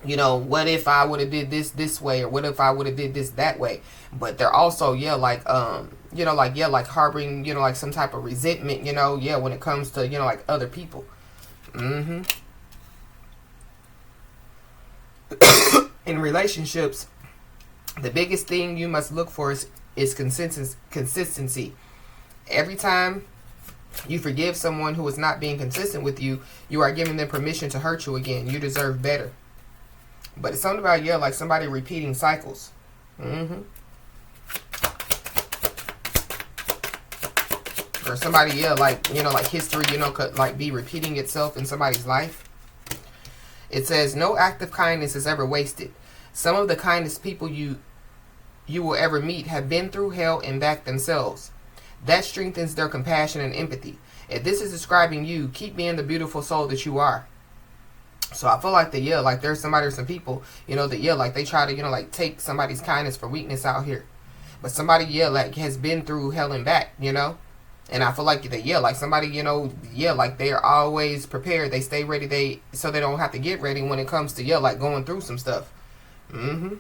you know, what if I would have did this way, or what if I would have did this that way. But they're also, yeah, like you know, like, yeah, like harboring, you know, like some type of resentment, you know, yeah, when it comes to, you know, like other people. In relationships, the biggest thing you must look for is is consistency. Every time you forgive someone who is not being consistent with you, you are giving them permission to hurt you again. You deserve better. But it's something about, yeah, like somebody repeating cycles. Or somebody, yeah, like, you know, like history, you know, could like be repeating itself in somebody's life. It says, no act of kindness is ever wasted. Some of the kindest people you will ever meet have been through hell and back themselves. That strengthens their compassion and empathy. If this is describing you, keep being the beautiful soul that you are. So I feel like that, yeah, like there's somebody or some people, you know, that, yeah, like they try to, you know, like take somebody's kindness for weakness out here. But somebody, yeah, like has been through hell and back, you know. And I feel like that, yeah, like somebody, you know, yeah, like they're always prepared. They stay ready. So they don't have to get ready when it comes to, yeah, like going through some stuff. You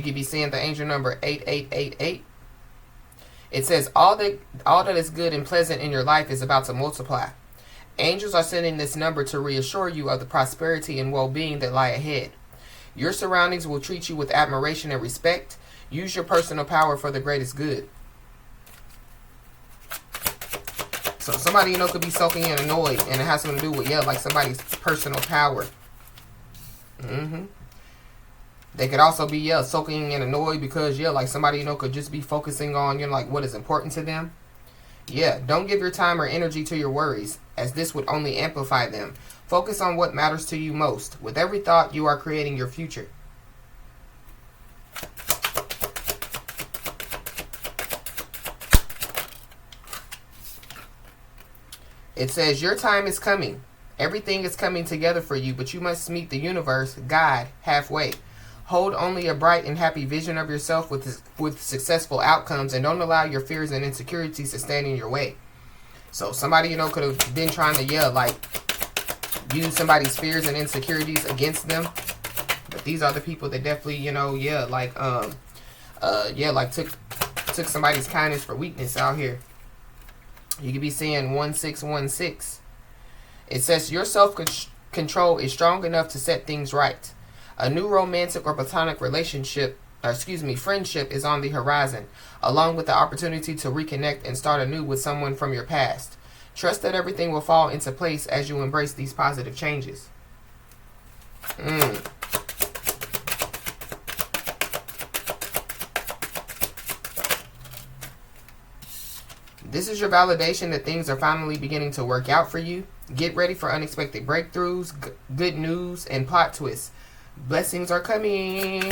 could be seeing the angel number 8888. It says, all that is good and pleasant in your life is about to multiply. Angels are sending this number to reassure you of the prosperity and well-being that lie ahead. Your surroundings will treat you with admiration and respect. Use your personal power for the greatest good. So somebody, you know, could be sulking and annoyed, and it has something to do with, yeah, like somebody's personal power. They could also be, yeah, sulking and annoyed because, yeah, like somebody, you know, could just be focusing on, you know, like what is important to them. Yeah, don't give your time or energy to your worries, as this would only amplify them. Focus on what matters to you most. With every thought, you are creating your future. It says, your time is coming. Everything is coming together for you, but you must meet the universe, God, halfway. Hold only a bright and happy vision of yourself with successful outcomes, and don't allow your fears and insecurities to stand in your way. So somebody, you know, could have been trying to, yeah, like use somebody's fears and insecurities against them. But these are the people that definitely, you know, yeah, like yeah, like took somebody's kindness for weakness out here. You could be seeing 1616. It says, your self-control is strong enough to set things right. A new romantic or platonic friendship is on the horizon, along with the opportunity to reconnect and start anew with someone from your past. Trust that everything will fall into place as you embrace these positive changes. This is your validation that things are finally beginning to work out for you. Get ready for unexpected breakthroughs, good news, and plot twists. Blessings are coming.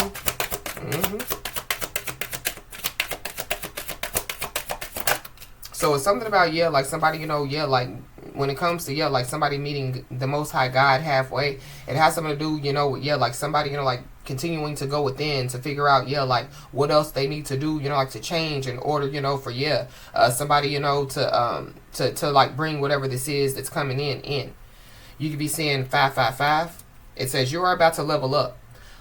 So it's something about, yeah, like somebody, you know, yeah, like when it comes to, yeah, like somebody meeting the Most High God halfway, it has something to do, you know, with, yeah, like somebody, you know, like continuing to go within to figure out, yeah, like what else they need to do, you know, like to change in order, you know, for, yeah, somebody, you know, to like bring whatever this is that's coming in. You could be seeing 555. It says, you are about to level up.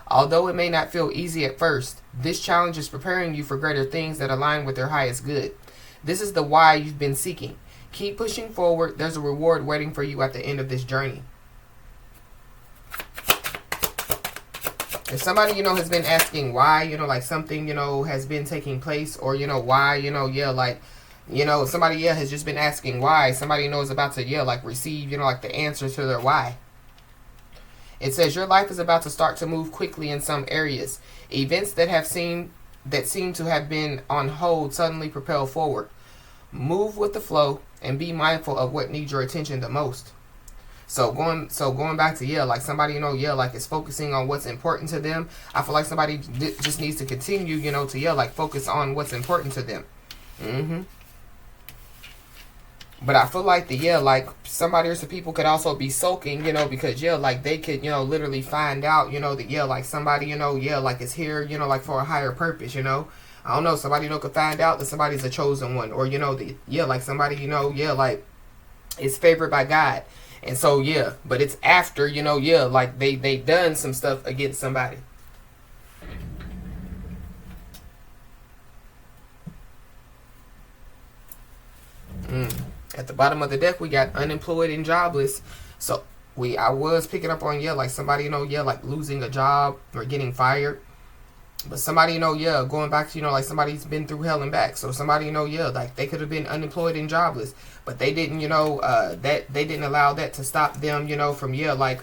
Although it may not feel easy at first, this challenge is preparing you for greater things that align with their highest good. This is the why you've been seeking. Keep pushing forward. There's a reward waiting for you at the end of this journey. If somebody, you know, has been asking why, you know, like something, you know, has been taking place, or, you know, why, you know, yeah, like, you know, somebody, yeah, has just been asking why. Somebody, you know, is about to, yeah, like receive, you know, like the answer to their why. It says, your life is about to start to move quickly in some areas. Events that seem to have been on hold suddenly propel forward. Move with the flow and be mindful of what needs your attention the most. So going back to, yeah, like somebody, you know, yeah, like is focusing on what's important to them. I feel like somebody just needs to continue, you know, to, yeah, like focus on what's important to them. But I feel like like somebody or some people could also be sulking, you know, because, yeah, like they could, you know, literally find out, you know, that, yeah, like somebody, you know, yeah, like is here, you know, like for a higher purpose, you know. I don't know, somebody, you know, could find out that somebody's a chosen one, or, you know, yeah, like somebody, you know, yeah, like is favored by God. And so, yeah, but it's after, you know, yeah, like they done some stuff against somebody. At the bottom of the deck, we got unemployed and jobless. So I was picking up on, yeah, like somebody, you know, yeah, like losing a job or getting fired. But somebody, you know, yeah, going back to, you know, like somebody's been through hell and back. So somebody, you know, yeah, like they could have been unemployed and jobless, but they didn't, you know, that they didn't allow that to stop them, you know, from, yeah, like,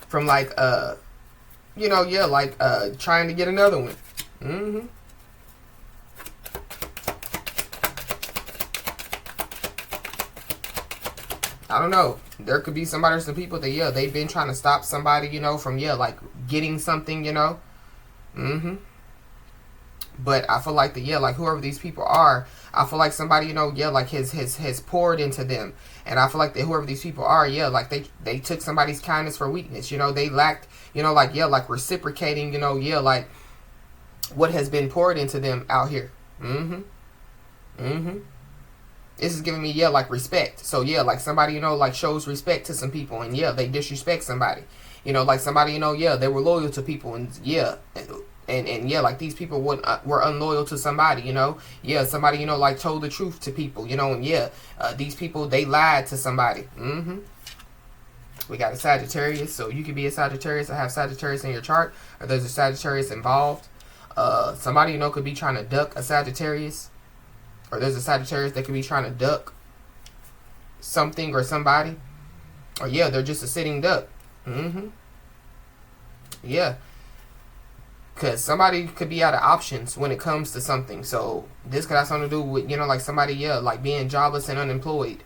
from like, you know, yeah, like, trying to get another one. Mm-hmm. I don't know. There could be somebody or some people that, yeah, they've been trying to stop somebody, you know, from, yeah, like getting something, you know. Mm-hmm. But I feel like the, yeah, like whoever these people are, I feel like somebody, you know, yeah, like has poured into them. And I feel like that whoever these people are, yeah, like they took somebody's kindness for weakness. You know, they lacked, you know, like, yeah, like reciprocating, you know, yeah, like what has been poured into them out here. Mm-hmm. Mm-hmm. This is giving me, yeah, like respect. So yeah, like somebody, you know, like shows respect to some people, and yeah, they disrespect somebody. You know, like somebody, you know, yeah, they were loyal to people, and yeah, and yeah, like these people were unloyal to somebody. You know, yeah, somebody, you know, like told the truth to people. You know, and yeah, these people, they lied to somebody. Mm-hmm. We got a Sagittarius, so you could be a Sagittarius or have Sagittarius in your chart, or there's a Sagittarius involved. Somebody, you know, could be trying to duck a Sagittarius, or there's a Sagittarius that could be trying to duck something or somebody, or yeah, they're just a sitting duck. Mm-hmm. Yeah, because somebody could be out of options when it comes to something. So this could have something to do with, you know, like somebody, yeah, like being jobless and unemployed.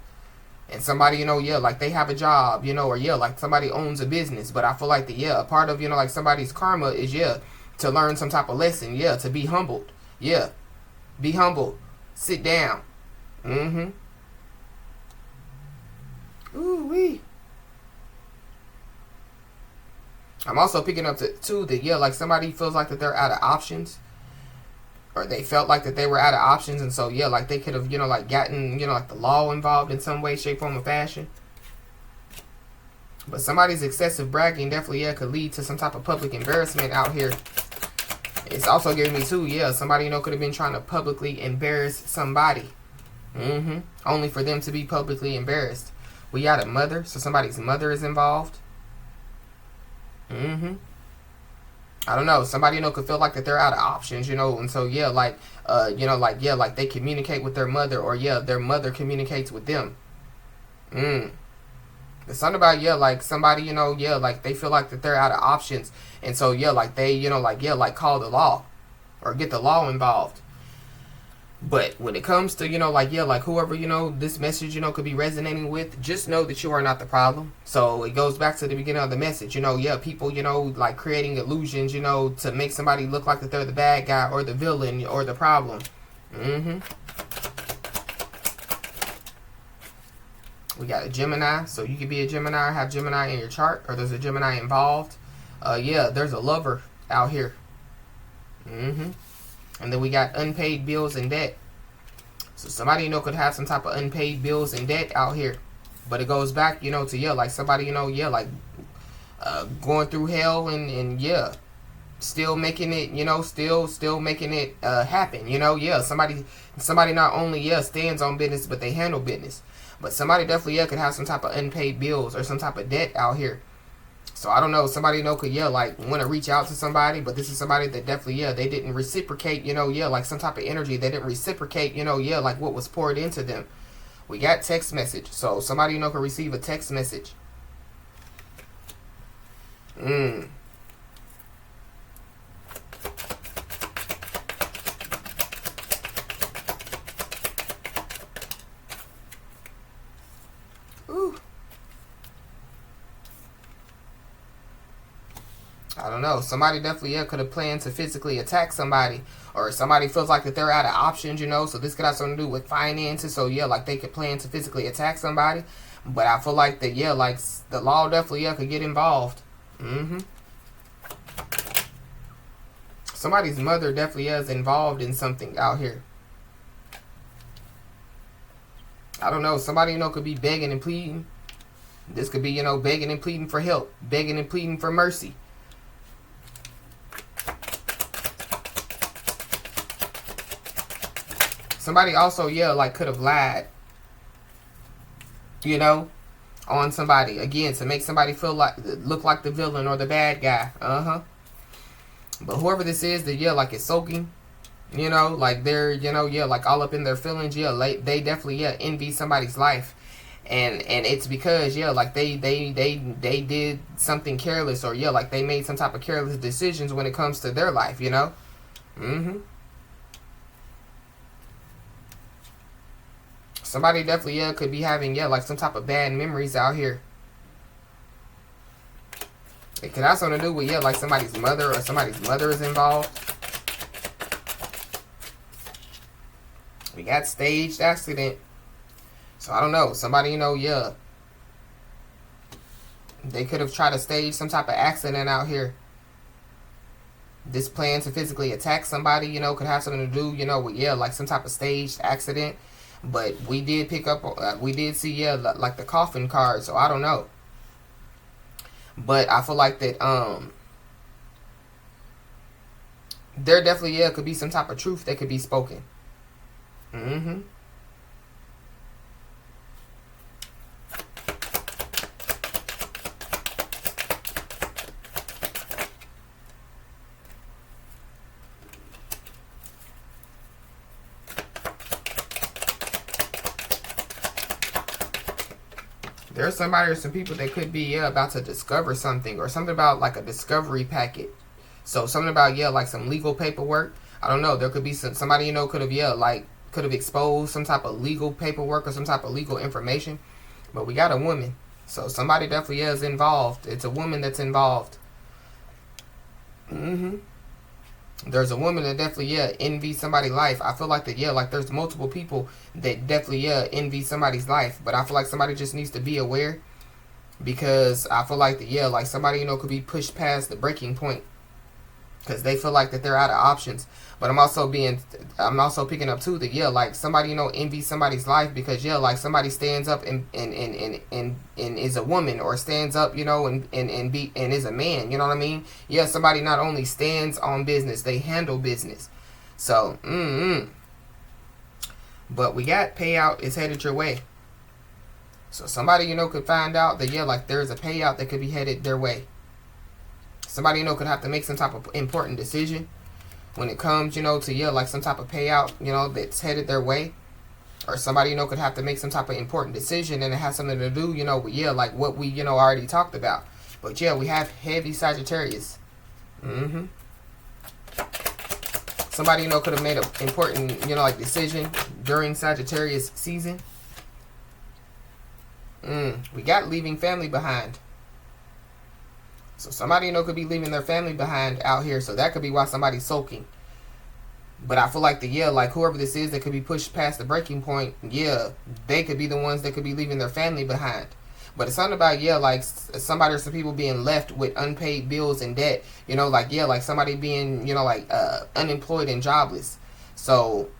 And somebody, you know, yeah, like they have a job, you know, or yeah, like somebody owns a business. But I feel like yeah, a part of, you know, like somebody's karma is, yeah, to learn some type of lesson. Yeah, to be humbled. Yeah, be humble. Sit down. Mm-hmm. Ooh-wee. I'm also picking up too that, yeah, like somebody feels like that they're out of options, or they felt like that they were out of options, and so yeah, like they could have, you know, like gotten, you know, like the law involved in some way, shape, form, or fashion. But somebody's excessive bragging definitely, yeah, could lead to some type of public embarrassment out here. It's also giving me too, yeah, somebody, you know, could have been trying to publicly embarrass somebody. Mm-hmm. Only for them to be publicly embarrassed. We got a mother, so somebody's mother is involved. Mm-hmm. I don't know. Somebody, you know, could feel like that they're out of options, you know, and so yeah, like, you know, like, yeah, like they communicate with their mother, or yeah, their mother communicates with them. There's something about, yeah, like somebody, you know, yeah, like they feel like that they're out of options, and so yeah, like they, you know, like, yeah, like call the law or get the law involved. But when it comes to, you know, like, yeah, like whoever, you know, this message, you know, could be resonating with, just know that you are not the problem. So it goes back to the beginning of the message, you know, yeah, people, you know, like creating illusions, you know, to make somebody look like that they're the bad guy or the villain or the problem. Mm-hmm. We got a Gemini, so you could be a Gemini or have Gemini in your chart, or there's a Gemini involved. Yeah, there's a lover out here. Mm-hmm. And then we got unpaid bills and debt. So somebody, you know, could have some type of unpaid bills and debt out here. But it goes back, you know, to, yeah, like somebody, you know, yeah, like going through hell and yeah, still making it, you know, still making it happen, you know. Yeah, somebody not only, yeah, stands on business, but they handle business. But somebody definitely, yeah, could have some type of unpaid bills or some type of debt out here. So I don't know, somebody, you know, could, yeah, like want to reach out to somebody, but this is somebody that definitely, yeah, they didn't reciprocate, you know, yeah, like some type of energy. They didn't reciprocate, you know, yeah, like what was poured into them. We got text message. So somebody, you know, could receive a text message. Ooh. I don't know. Somebody definitely, yeah, could have planned to physically attack somebody. Or somebody feels like that they're out of options, you know. So this could have something to do with finances. So, yeah, like they could plan to physically attack somebody. But I feel like that, yeah, like the law definitely, yeah, could get involved. Mm-hmm. Somebody's mother definitely is involved in something out here. I don't know. Somebody, you know, could be begging and pleading. This could be, you know, begging and pleading for help. Begging and pleading for mercy. Somebody also, yeah, like could have lied. You know? on somebody, again, to make somebody feel like, look like the villain or the bad guy. But whoever this is, that, yeah, like, it's soaking, you know, like, they're, you know, yeah, like, all up in their feelings. Yeah, like, they definitely, yeah, envy somebody's life. And it's because, yeah, like, they did something careless, or, yeah, like, they made some type of careless decisions when it comes to their life, you know. Somebody definitely, yeah, could be having, yeah, like, some type of bad memories out here. It could have something to do with, yeah, like, somebody's mother, or somebody's mother is involved. We got staged accident. So, I don't know. Somebody, you know, yeah, they could have tried to stage some type of accident out here. This plan to physically attack somebody, you know, could have something to do, you know, with, yeah, like, some type of staged accident. But we did pick up, we did see, yeah, like, the coffin card. So, I don't know. But I feel like that, there definitely, yeah, could be some type of truth that could be spoken. There's somebody or some people that could be, yeah, about to discover something, or something about, like, a discovery packet. So something about, yeah, like, some legal paperwork. I don't know. There could be somebody, you know, could have, yeah, like, could have exposed some type of legal paperwork or some type of legal information. But we got a woman. So somebody definitely is involved. It's a woman that's involved. There's a woman that definitely, yeah, envy somebody's life. I feel like that, yeah, like, there's multiple people that definitely, yeah, envy somebody's life. But I feel like somebody just needs to be aware, because I feel like that, yeah, like, somebody, you know, could be pushed past the breaking point, because they feel like that they're out of options. But I'm also picking up too that, yeah, like, somebody, you know, envy somebody's life because, yeah, like, somebody stands up and is a woman, or stands up, you know, and is a man, you know what I mean? Yeah, somebody not only stands on business, they handle business. So, but we got payout is headed your way. So somebody, you know, could find out that, yeah, like, there's a payout that could be headed their way. Somebody, you know, could have to make some type of important decision when it comes, you know, to, yeah, like, some type of payout, you know, that's headed their way. Or somebody, you know, could have to make some type of important decision, and it has something to do, you know, with, yeah, like, what we, you know, already talked about. But, yeah, we have heavy Sagittarius. Somebody, you know, could have made an important, you know, like, decision during Sagittarius season. We got leaving family behind. So somebody, you know, could be leaving their family behind out here. So that could be why somebody's sulking. But I feel like yeah, like, whoever this is that could be pushed past the breaking point, yeah, they could be the ones that could be leaving their family behind. But it's something about, yeah, like, somebody or some people being left with unpaid bills and debt. You know, like, yeah, like, somebody being, you know, like, unemployed and jobless. So,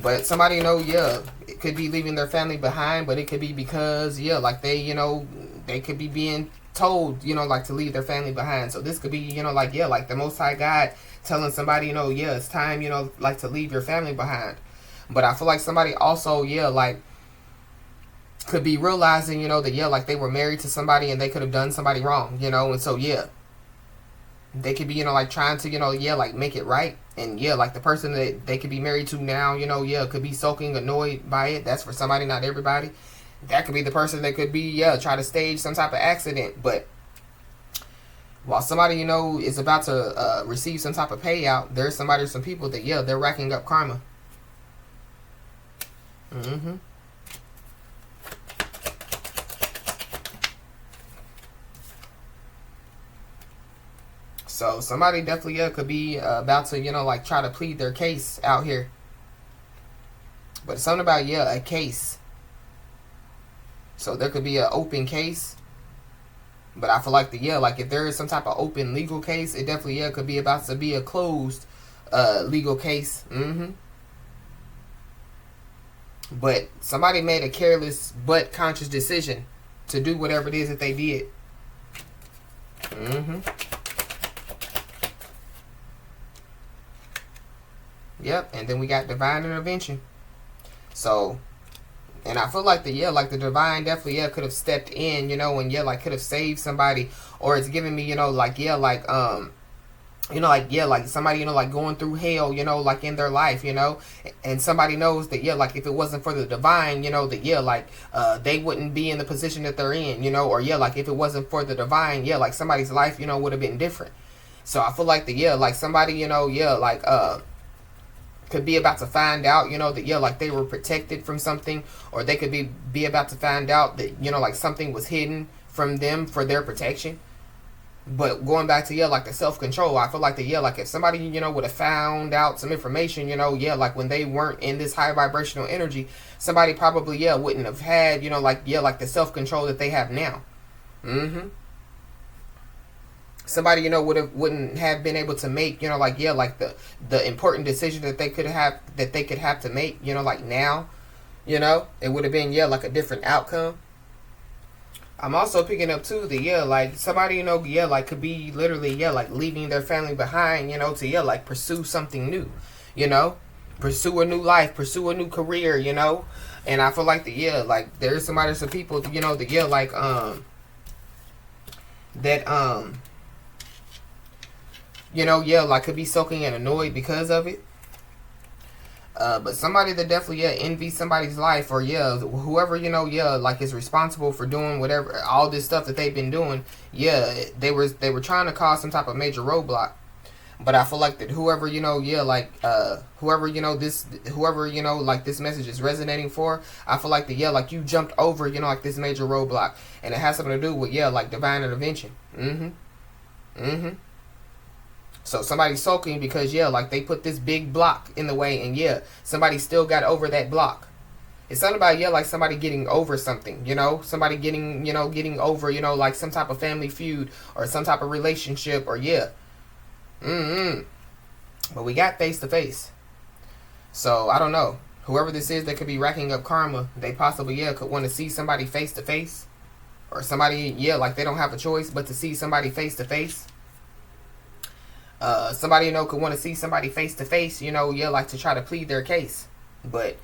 But somebody, you know, yeah, it could be leaving their family behind, but it could be because, yeah, like, they, you know, they could be being told, you know, like, to leave their family behind. So this could be, you know, like, yeah, like, the Most High God telling somebody, you know, yeah, it's time, you know, like, to leave your family behind. But I feel like somebody also, yeah, like, could be realizing, you know, that, yeah, like, they were married to somebody and they could have done somebody wrong, you know, and so, yeah, they could be, you know, like, trying to, you know, yeah, like, make it right. And, yeah, like, the person that they could be married to now, you know, yeah, could be sulking, annoyed by it. That's for somebody, not everybody. That could be the person that could be, yeah, try to stage some type of accident. But while somebody, you know, is about to receive some type of payout, there's somebody or some people that, yeah, they're racking up karma. So somebody definitely, yeah, could be about to, you know, like, try to plead their case out here. But it's something about, yeah, a case. So there could be an open case. But I feel like yeah, like, if there is some type of open legal case, it definitely, yeah, could be about to be a closed legal case. But somebody made a careless but conscious decision to do whatever it is that they did. Yep, and then we got divine intervention. So And I feel like the divine definitely, could have stepped in, and like could have saved somebody, or it's giving me, like somebody, like going through hell, like in their life, and somebody knows that, like if it wasn't for the divine, that, they wouldn't be in the position that they're in, or like if it wasn't for the divine, like somebody's life, would have been different. So I feel like like somebody, could be about to find out, that, like they were protected from something, or they could be about to find out that, like something was hidden from them for their protection. But going back to, like the self-control, I feel like like if somebody, would have found out some information, like when they weren't in this high vibrational energy, somebody probably, wouldn't have had, like the self-control that they have now. Somebody, wouldn't have been able to make, like the important decision that they could have to make, like now, it would have been, like a different outcome. I'm also picking up too that, like somebody, like could be literally, like leaving their family behind, to, like pursue something new, pursue a new life, pursue a new career, and I feel like like there's some people, that, like, like could be sulking and annoyed because of it. But somebody that definitely, envies somebody's life, or, whoever, like is responsible for doing whatever, all this stuff that they've been doing, they were trying to cause some type of major roadblock. But I feel like that whoever, like, whoever, like this message is resonating for, I feel like like you jumped over, like this major roadblock, and it has something to do with, like divine intervention. So somebody's sulking because, like they put this big block in the way, and somebody still got over that block. It's something about, like somebody getting over something, somebody getting, getting over, like some type of family feud or some type of relationship, or But we got face to face. So I don't know. Whoever this is that could be racking up karma, they possibly, could want to see somebody face to face, or somebody, like they don't have a choice but to see somebody face to face. Somebody, could want to see somebody face to face, like to try to plead their case. But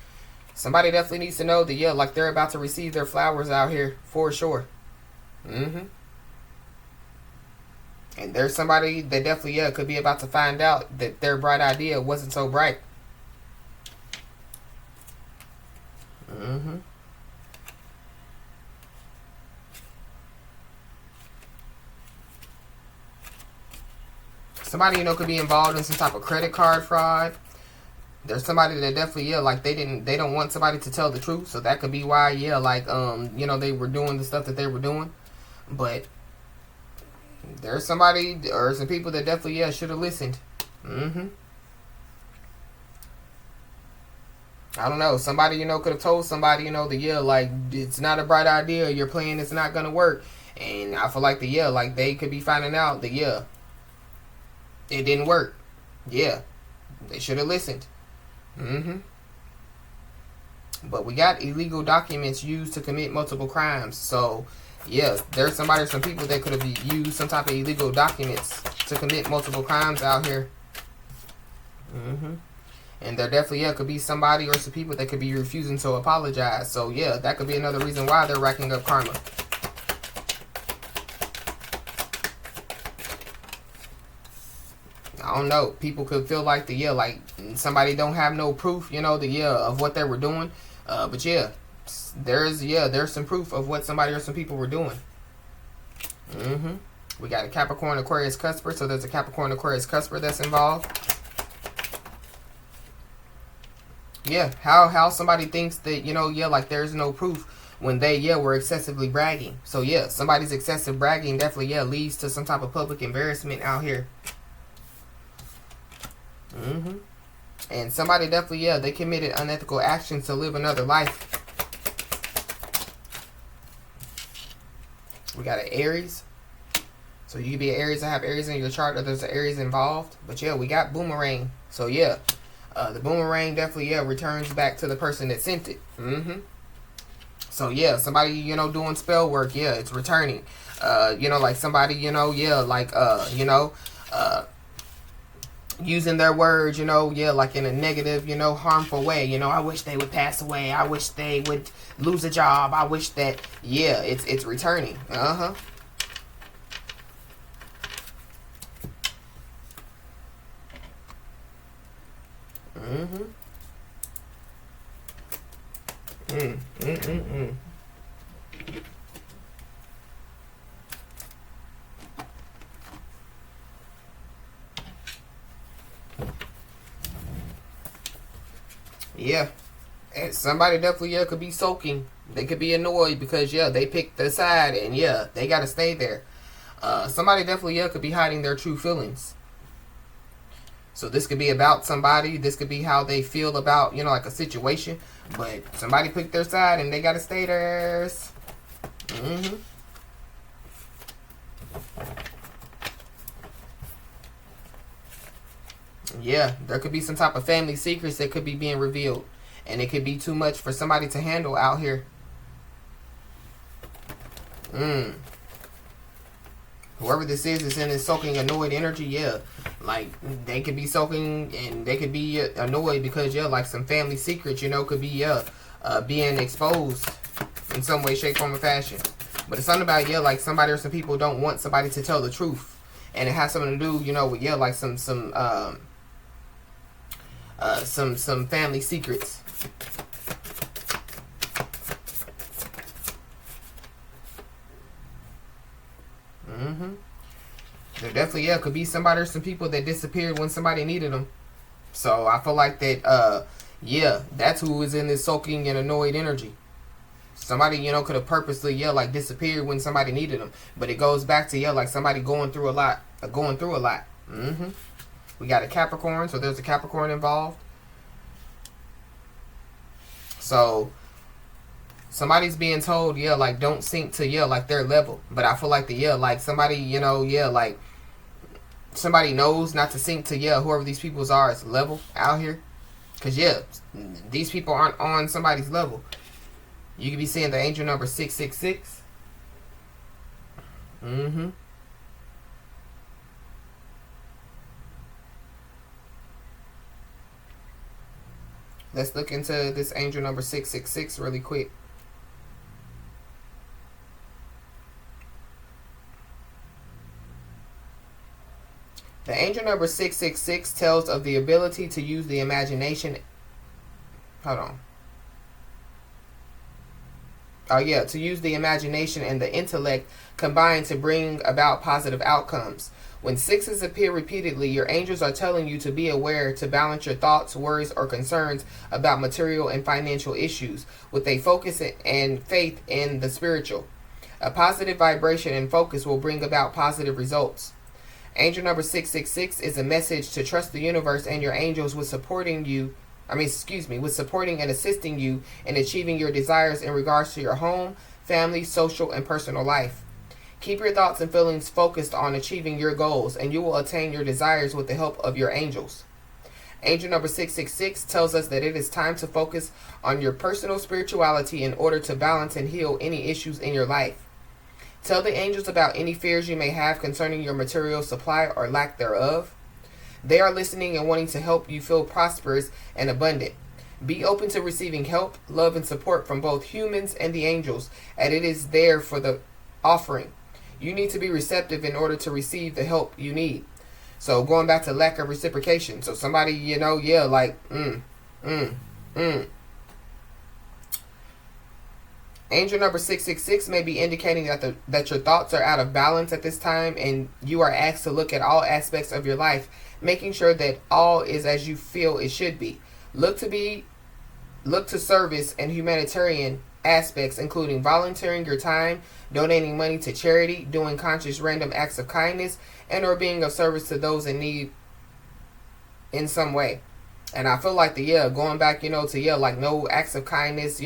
somebody definitely needs to know that, like they're about to receive their flowers out here for sure. And there's somebody that definitely, could be about to find out that their bright idea wasn't so bright. Somebody, could be involved in some type of credit card fraud. There's somebody that definitely, like they don't want somebody to tell the truth, so that could be why, like, they were doing the stuff that they were doing. But there's somebody or some people that definitely, should have listened. I don't know. Somebody, could have told somebody, that, like, it's not a bright idea. Your plan is not gonna work. And I feel like like they could be finding out that, it didn't work. They should have listened. But we got illegal documents used to commit multiple crimes. So, there's somebody or some people that could have used some type of illegal documents to commit multiple crimes out here. And there definitely, could be somebody or some people that could be refusing to apologize. So, that could be another reason why they're racking up karma. I don't know. People could feel like like somebody don't have no proof, of what they were doing. But there's some proof of what somebody or some people were doing. We got a Capricorn Aquarius cusper, so there's a Capricorn Aquarius cusper that's involved. How somebody thinks that, like there's no proof when they, were excessively bragging. So, somebody's excessive bragging definitely, leads to some type of public embarrassment out here. And somebody definitely, they committed unethical actions to live another life. We got an Aries. So you could be an Aries and have Aries in your chart, or there's an Aries involved. But we got boomerang. So the boomerang definitely, returns back to the person that sent it. So somebody, doing spell work, it's returning. Like somebody, using their words, yeah, like in a negative, harmful way. I wish they would pass away. I wish they would lose a job. I wish that, yeah, it's returning. Uh-huh. Mm-hmm. Mm. Yeah. And somebody definitely, yeah, could be sulking. They could be annoyed because, yeah, they picked the side and, yeah, they got to stay there. Somebody definitely, yeah, could be hiding their true feelings. So this could be about somebody. This could be how they feel about, like a situation. But somebody picked their side and they got to stay theirs. Mm-hmm. Yeah, there could be some type of family secrets that could be being revealed. And it could be too much for somebody to handle out here. Whoever this is in this soaking annoyed energy, yeah. Like, they could be soaking and they could be annoyed because, yeah, like some family secrets, could be, being exposed in some way, shape, form, or fashion. But it's something about, yeah, like somebody or some people don't want somebody to tell the truth. And it has something to do, with, yeah, like some family secrets. Mm-hmm. There definitely, yeah, could be somebody or some people that disappeared when somebody needed them. So I feel like that, yeah, that's who is in this soaking and annoyed energy. Somebody, could have purposely, yeah, like disappeared when somebody needed them. But it goes back to, yeah, like somebody going through a lot. Mm-hmm. We got a Capricorn, so there's a Capricorn involved. So somebody's being told, yeah, like don't sink to, yeah, like their level. But I feel like like somebody, yeah, like somebody knows not to sink to, yeah, whoever these people's are as level out here. Because, yeah, these people aren't on somebody's level. You could be seeing the angel number 666. Mm-hmm. Let's look into this angel number 666 really quick. The angel number 666 tells of the ability to use the imagination. Hold on. Oh, yeah, to use the imagination and the intellect combined to bring about positive outcomes. When sixes appear repeatedly, your angels are telling you to be aware to balance your thoughts, worries, or concerns about material and financial issues with a focus and faith in the spiritual. A positive vibration and focus will bring about positive results. Angel number 666 is a message to trust the universe and your angels with supporting and assisting you in achieving your desires in regards to your home, family, social, and personal life. Keep your thoughts and feelings focused on achieving your goals, and you will attain your desires with the help of your angels. Angel number 666 tells us that it is time to focus on your personal spirituality in order to balance and heal any issues in your life. Tell the angels about any fears you may have concerning your material supply or lack thereof. They are listening and wanting to help you feel prosperous and abundant. Be open to receiving help, love, and support from both humans and the angels, and it is there for the offering. You need to be receptive in order to receive the help you need. So going back to lack of reciprocation. So somebody, yeah, like, Angel number 666 may be indicating that your thoughts are out of balance at this time, and you are asked to look at all aspects of your life, making sure that all is as you feel it should be. Look to service and humanitarian aspects, including volunteering your time, donating money to charity, doing conscious random acts of kindness, and or being of service to those in need in some way. And I feel like going back, to like no acts of kindness,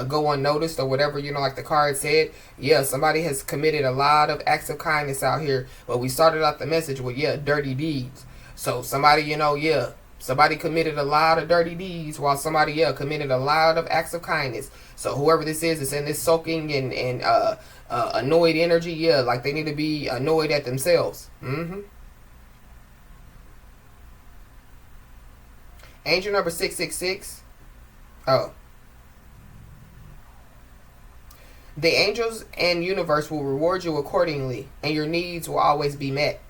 go unnoticed or whatever, like the card said. Yeah, somebody has committed a lot of acts of kindness out here. But we started out the message with, dirty deeds. So somebody, somebody committed a lot of dirty deeds while somebody, committed a lot of acts of kindness. So whoever this is in this soaking and annoyed energy, like they need to be annoyed at themselves. Mm-hmm. Angel number 666. Oh. The angels and universe will reward you accordingly, and your needs will always be met.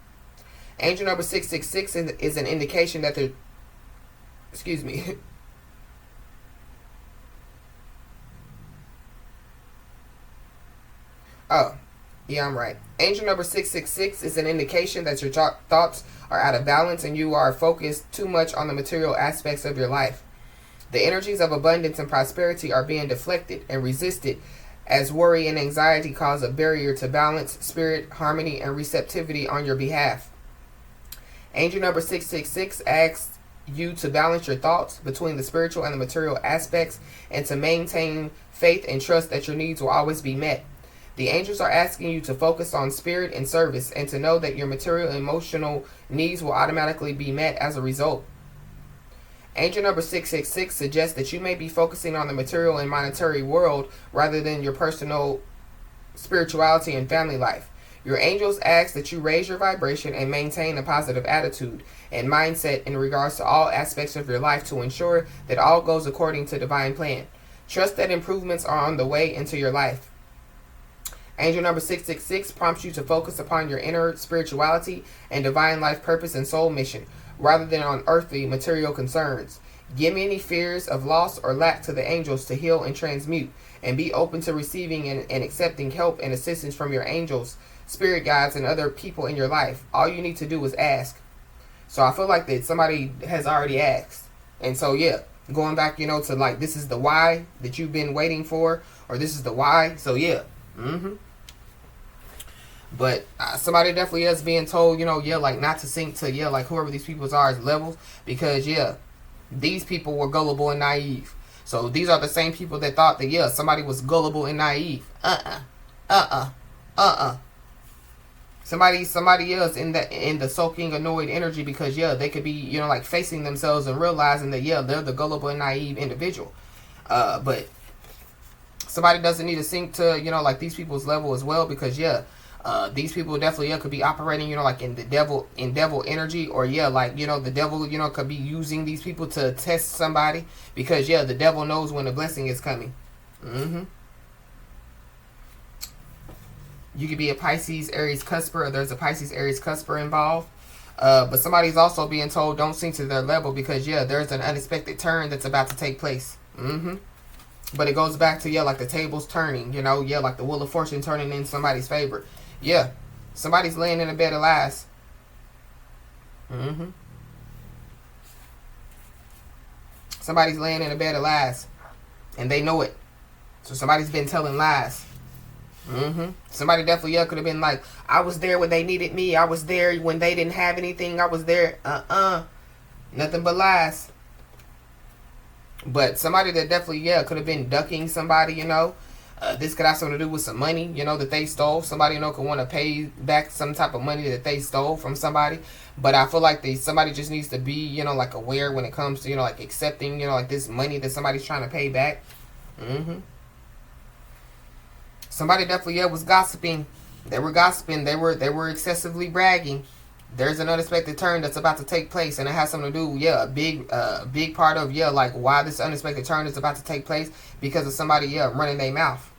Angel number 666 is an indication that the... Excuse me. Oh, yeah, I'm right. Angel number 666 is an indication that your thoughts are out of balance and you are focused too much on the material aspects of your life. The energies of abundance and prosperity are being deflected and resisted as worry and anxiety cause a barrier to balance, spirit, harmony, and receptivity on your behalf. Angel number 666 asks you to balance your thoughts between the spiritual and the material aspects and to maintain faith and trust that your needs will always be met. The angels are asking you to focus on spirit and service and to know that your material and emotional needs will automatically be met as a result. Angel number 666 suggests that you may be focusing on the material and monetary world rather than your personal spirituality and family life. Your angels ask that you raise your vibration and maintain a positive attitude and mindset in regards to all aspects of your life to ensure that all goes according to divine plan. Trust that improvements are on the way into your life. Angel number 666 prompts you to focus upon your inner spirituality and divine life purpose and soul mission, rather than on earthly material concerns. Give any fears of loss or lack to the angels to heal and transmute, and be open to receiving and accepting help and assistance from your angels, spirit guides, and other people in your life. All you need to do is ask. So I feel like that somebody has already asked. And so, yeah, going back, to like, this is the why that you've been waiting for, or this is the why. So, yeah. But somebody definitely is being told, like not to sink to, like whoever these people are as levels. Because, these people were gullible and naive. So these are the same people that thought that, somebody was gullible and naive. Somebody else in the sulking, annoyed energy because, they could be, like facing themselves and realizing that, they're the gullible and naive individual. But somebody doesn't need to sink to, like these people's level as well because, these people definitely could be operating, like in devil energy, or like the devil could be using these people to test somebody because the devil knows when the blessing is coming. You could be a Pisces Aries cusper, or there's a Pisces Aries cusper involved. But somebody's also being told don't sink to their level because there's an unexpected turn that's about to take place. But it goes back to like the tables turning, like the wheel of fortune turning in somebody's favor. Somebody's laying in a bed of lies. Somebody's laying in a bed of lies, and they know it. So somebody's been telling lies. Somebody definitely could have been like, I was there when they needed me. I was there when they didn't have anything. I was there. Nothing but lies. But somebody that definitely could have been ducking somebody. This could have something to do with some money, that they stole. Somebody, could want to pay back some type of money that they stole from somebody. But I feel like somebody just needs to be, like aware when it comes to, like accepting, like this money that somebody's trying to pay back. Somebody definitely, was gossiping. They were gossiping. They were excessively bragging. There's an unexpected turn that's about to take place, and it has something to do, a big part of, like why this unexpected turn is about to take place because of somebody, running their mouth.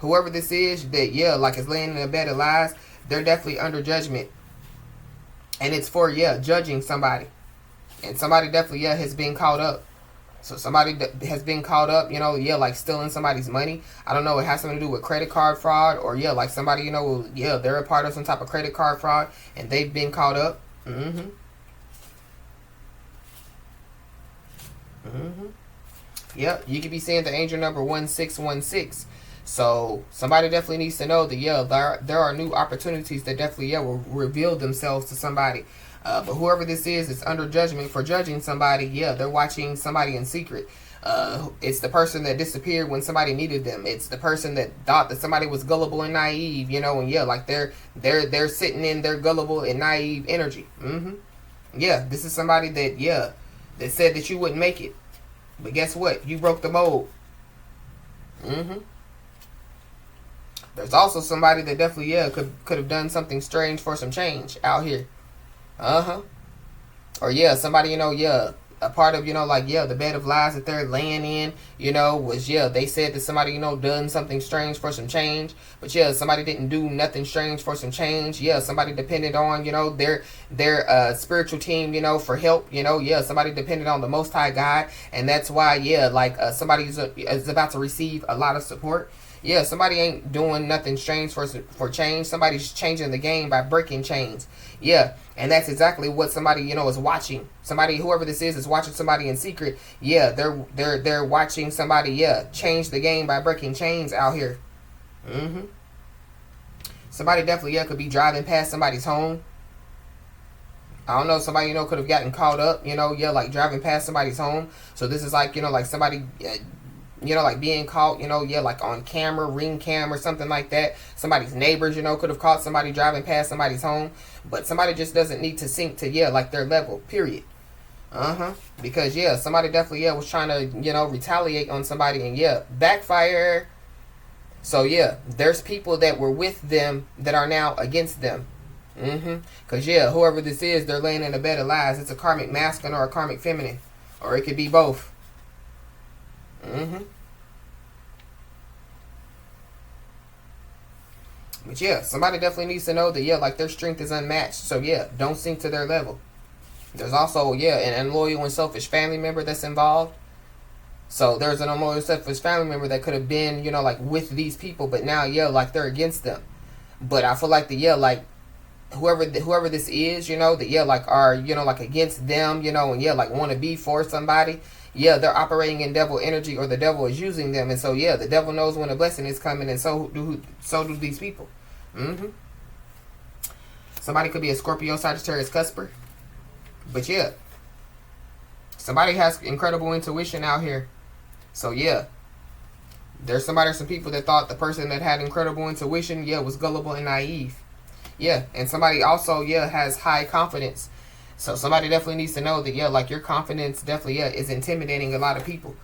Whoever this is that, like is laying in a bed of lies, they're definitely under judgment, and it's for, judging somebody, and somebody definitely, has been caught up. So somebody has been caught up, like stealing somebody's money. I don't know. It has something to do with credit card fraud, or like somebody, they're a part of some type of credit card fraud and they've been caught up. You could be seeing the angel number 1616. So somebody definitely needs to know that, there are new opportunities that definitely, will reveal themselves to somebody. But whoever this is under judgment for judging somebody. They're watching somebody in secret. It's the person that disappeared when somebody needed them. It's the person that thought that somebody was gullible and naive, and like they're sitting in their gullible and naive energy. This is somebody that that said that you wouldn't make it, but guess what? You broke the mold. There's also somebody that definitely could have done something strange for some change out here. Or yeah, somebody, yeah, a part of, like, yeah, the bed of lies that they're laying in, was, yeah, they said that somebody, done something strange for some change. But yeah, somebody didn't do nothing strange for some change. Yeah, somebody depended on, their spiritual team, for help, yeah, somebody depended on the Most High God. And that's why, yeah, like, somebody is about to receive a lot of support. Yeah, somebody ain't doing nothing strange for change. Somebody's changing the game by breaking chains. Yeah, and that's exactly what somebody, is watching. Somebody, whoever this is watching somebody in secret. Yeah, they're watching somebody, yeah, change the game by breaking chains out here. Somebody definitely, yeah, could be driving past somebody's home. I don't know, somebody, could have gotten caught up, yeah, like driving past somebody's home. So this is like, like somebody, like being caught, yeah, like on camera, ring cam or something like that. Somebody's neighbors, could have caught somebody driving past somebody's home. But somebody just doesn't need to sink to, yeah, like their level, period. Because, yeah, somebody definitely, yeah, was trying to, retaliate on somebody and, yeah, backfire. So, yeah, there's people that were with them that are now against them. Because, yeah, whoever this is, they're laying in a bed of lies. It's a karmic masculine or a karmic feminine. Or it could be both. But yeah, somebody definitely needs to know that, yeah, like their strength is unmatched. So yeah, don't sink to their level. There's also, yeah, an unloyal and selfish family member that's involved. So there's an unloyal, selfish family member that could have been, like with these people, but now, yeah, like they're against them. But I feel like like whoever this is, that, yeah, like are, like against them, and yeah, like want to be for somebody. Yeah, they're operating in devil energy, or the devil is using them, and so yeah, the devil knows when a blessing is coming, and so do these people. Somebody could be a Scorpio, Sagittarius, Cusper, but yeah, somebody has incredible intuition out here. So yeah, there's somebody or some people that thought the person that had incredible intuition, yeah, was gullible and naive. Yeah, and somebody also, yeah, has high confidence. So somebody definitely needs to know that, yeah, like your confidence definitely, yeah, is intimidating a lot of people.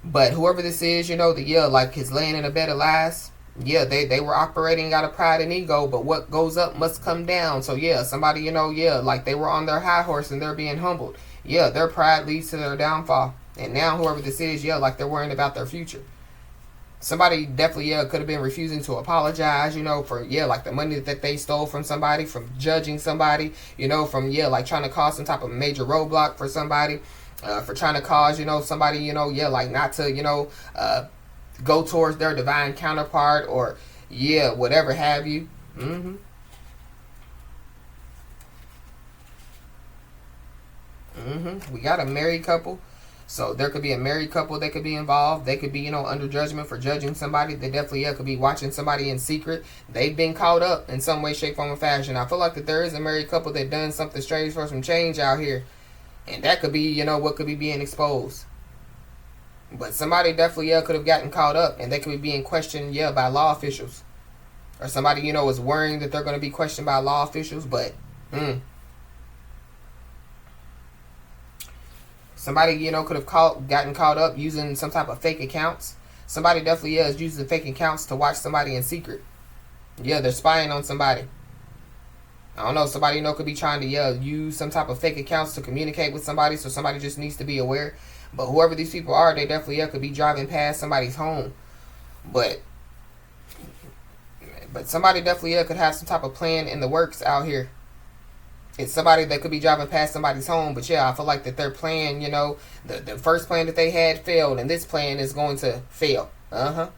But whoever this is, that, yeah, like is laying in a bed of lies. Yeah, they were operating out of pride and ego, but what goes up must come down. So yeah, somebody, yeah, like they were on their high horse and they're being humbled. Yeah, their pride leads to their downfall. And now whoever this is, yeah, like they're worrying about their future. Somebody definitely, yeah, could have been refusing to apologize, for, yeah, like the money that they stole from somebody, from judging somebody, from, yeah, like trying to cause some type of major roadblock for somebody, for trying to cause, somebody, yeah, like not to, go towards their divine counterpart, or, yeah, whatever have you. We got a married couple. So there could be a married couple that could be involved. They could be, under judgment for judging somebody. They definitely, yeah, could be watching somebody in secret. They've been caught up in some way, shape, form, or fashion. I feel like that there is a married couple that done something strange for some change out here. And that could be, what could be being exposed. But somebody definitely, yeah, could have gotten caught up. And they could be being questioned, yeah, by law officials. Or somebody, is worrying that they're going to be questioned by law officials. But, somebody, could have gotten caught up using some type of fake accounts. Somebody definitely, yeah, is using fake accounts to watch somebody in secret. Yeah, they're spying on somebody. I don't know, somebody, could be trying to, yeah, use some type of fake accounts to communicate with somebody, so somebody just needs to be aware. But whoever these people are, they definitely, yeah, could be driving past somebody's home. But somebody definitely, yeah, could have some type of plan in the works out here. It's somebody that could be driving past somebody's home, but yeah, I feel like that their plan, the first plan that they had failed, and this plan is going to fail. I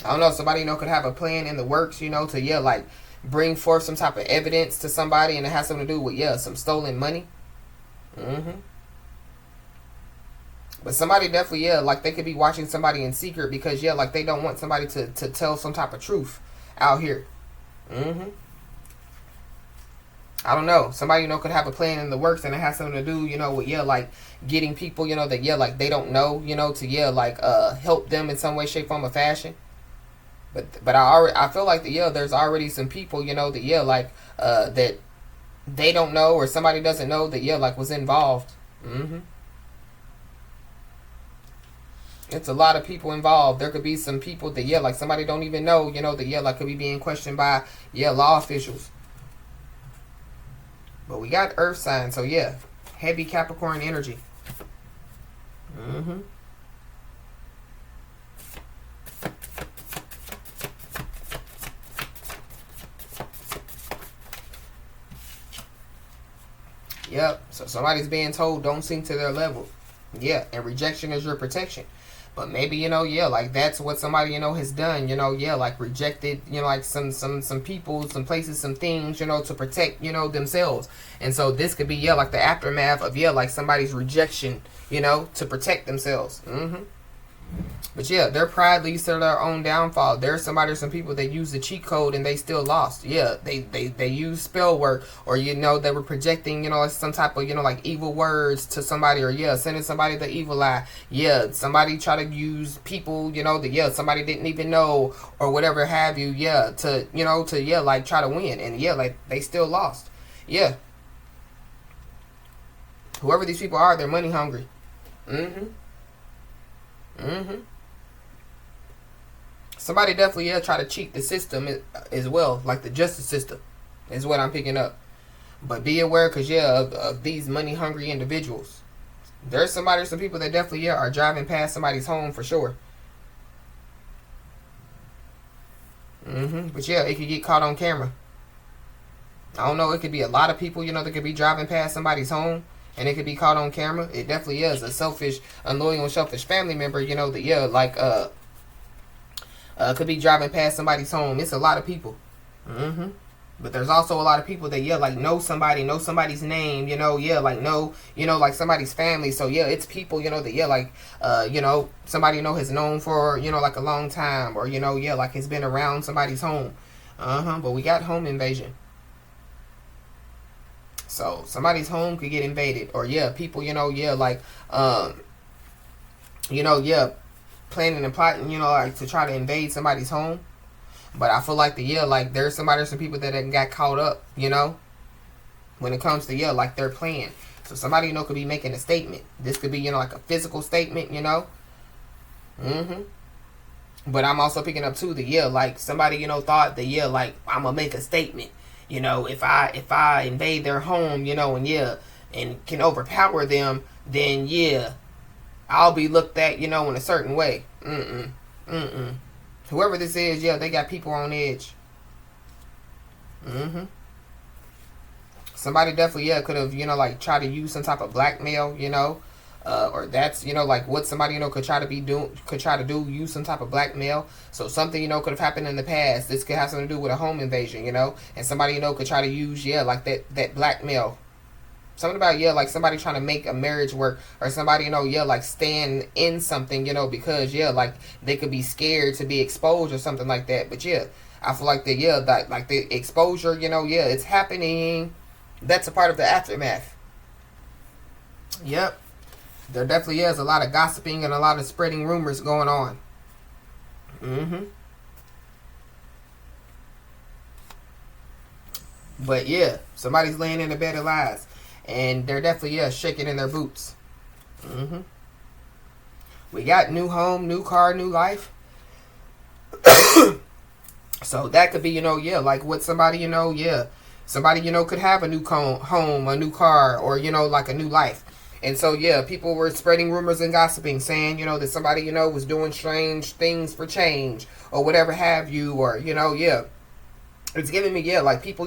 don't know, somebody, could have a plan in the works, to, yeah, like bring forth some type of evidence to somebody, and it has something to do with, yeah, some stolen money. But somebody definitely, yeah, like they could be watching somebody in secret because, yeah, like they don't want somebody to tell some type of truth out here. I don't know. Somebody, could have a plan in the works, and it has something to do, with, yeah, like getting people, that, yeah, like they don't know, to, yeah, like help them in some way, shape, form, or fashion. But I feel like that, yeah, there's already some people, that, yeah, like that they don't know, or somebody doesn't know that, yeah, like was involved. It's a lot of people involved. There could be some people that, yeah, like somebody don't even know, that, yeah, like could be being questioned by, yeah, law officials. But we got earth sign, so yeah, heavy Capricorn energy. Yep. So somebody's being told don't sink to their level. Yeah, and rejection is your protection. But maybe, yeah, like that's what somebody, has done, yeah, like rejected, like some people, some places, some things, to protect, themselves. And so this could be, yeah, like the aftermath of, yeah, like somebody's rejection, to protect themselves. But yeah, their pride leads to their own downfall. There's somebody or some people that use the cheat code and they still lost. Yeah, they use spell work, or they were projecting, some type of, like evil words to somebody, or yeah, sending somebody the evil eye. Yeah, somebody try to use people, that somebody didn't even know, or whatever have you, yeah, to like try to win. And yeah, like they still lost. Yeah. Whoever these people are, they're money hungry. Somebody definitely, yeah, try to cheat the system as well, like the justice system, is what I'm picking up. But be aware, because, yeah, of these money-hungry individuals. There's somebody, some people that definitely, yeah, are driving past somebody's home for sure. But, yeah, it could get caught on camera. I don't know, it could be a lot of people, that could be driving past somebody's home, and it could be caught on camera. It definitely is a selfish, unloyal, and selfish family member, that, yeah, like, could be driving past somebody's home. It's a lot of people. But there's also a lot of people that, yeah, like know somebody's name, yeah, like know, like somebody's family. So yeah, it's people, that, yeah, like, somebody, has known for, like a long time, or, yeah, like has been around somebody's home. But we got home invasion. So somebody's home could get invaded, or yeah, people, yeah, like, yeah, planning and plotting, like to try to invade somebody's home. But I feel like like there's somebody or some people that got caught up, when it comes to, yeah, like their plan. So somebody, could be making a statement. This could be, like a physical statement, But I'm also picking up too that, yeah, like somebody, thought that, yeah, like I'm gonna make a statement, if I invade their home, and yeah, and can overpower them, then yeah, I'll be looked at, in a certain way. Whoever this is, yeah, they got people on edge. Somebody definitely, yeah, could have, like try to use some type of blackmail, or that's, like what somebody, could try to do, use some type of blackmail. So something, could have happened in the past. This could have something to do with a home invasion, and somebody, could try to use, yeah, like that blackmail. Something about, yeah, like somebody trying to make a marriage work, or somebody, yeah, like stand in something, because, yeah, like they could be scared to be exposed or something like that. But yeah, I feel like yeah, that, like the exposure, yeah, it's happening. That's a part of the aftermath. Yep. There definitely is a lot of gossiping and a lot of spreading rumors going on. But yeah, somebody's laying in a bed of lies. And they're definitely, yeah, shaking in their boots. We got new home, new car, new life. So that could be, yeah, like what somebody, yeah. Somebody, could have a new home, a new car, or, like a new life. And so, yeah, people were spreading rumors and gossiping, saying, that somebody, was doing strange things for change, or whatever have you, or, yeah. It's giving me, yeah, like people,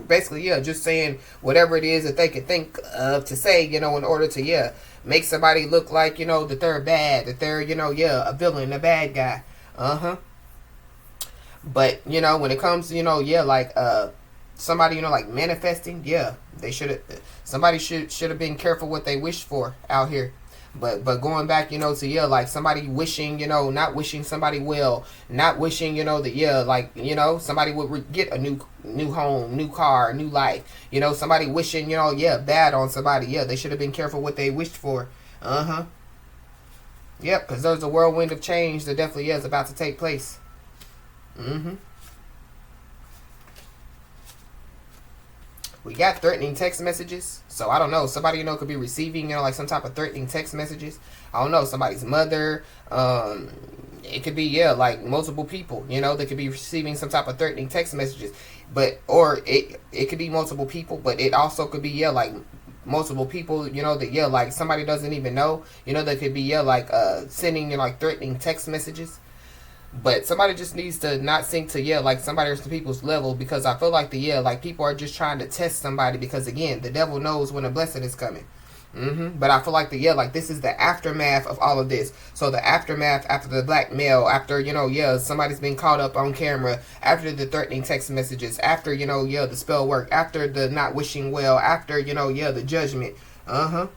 basically, yeah, just saying whatever it is that they could think of to say, in order to, yeah, make somebody look like, that they're bad, that they're, yeah, a villain, a bad guy. But, when it comes to, yeah, like, somebody, like manifesting, yeah, they somebody should have been careful what they wished for out here. But going back, to, yeah, like somebody wishing, not wishing somebody well, not wishing, that, yeah, like, somebody would get a new home, new car, new life, somebody wishing, yeah, bad on somebody. Yeah, they should have been careful what they wished for. Yep, because there's a whirlwind of change that definitely is about to take place. We got threatening text messages. So I don't know. Somebody, could be receiving, like some type of threatening text messages. I don't know. Somebody's mother. it could be, yeah, like multiple people, you know, they could be receiving some type of threatening text messages. But, or it could be multiple people, but it also could be, yeah, like multiple people, you know, that, yeah, like somebody doesn't even know, you know, they could be, yeah, like sending, you know, like threatening text messages. But somebody just needs to not sink to, yeah, like somebody or some people's level, because I feel like yeah, like people are just trying to test somebody, because again, the devil knows when a blessing is coming. But I feel like yeah, like this is the aftermath of all of this. So the aftermath after the blackmail, after, you know, yeah, somebody's been caught up on camera, after the threatening text messages, after, you know, yeah, the spell work, after the not wishing well, after, you know, yeah, the judgment. And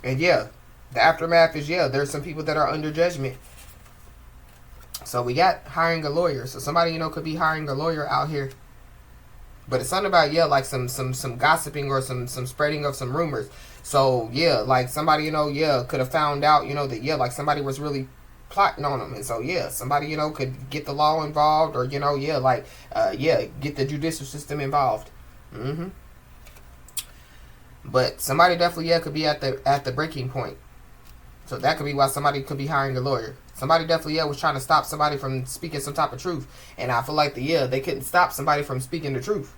yeah, the aftermath is, yeah, there's some people that are under judgment. So we got hiring a lawyer. So somebody, you know, could be hiring a lawyer out here. But it's something about, yeah, like some gossiping or some spreading of some rumors. So yeah, like somebody, you know, yeah, could have found out, you know, that, yeah, like somebody was really plotting on them. And so yeah, somebody, you know, could get the law involved, or, you know, yeah, like yeah, get the judicial system involved. But somebody definitely, yeah, could be at the breaking point. So that could be why somebody could be hiring a lawyer. Somebody definitely, yeah, was trying to stop somebody from speaking some type of truth. And I feel like yeah, they couldn't stop somebody from speaking the truth.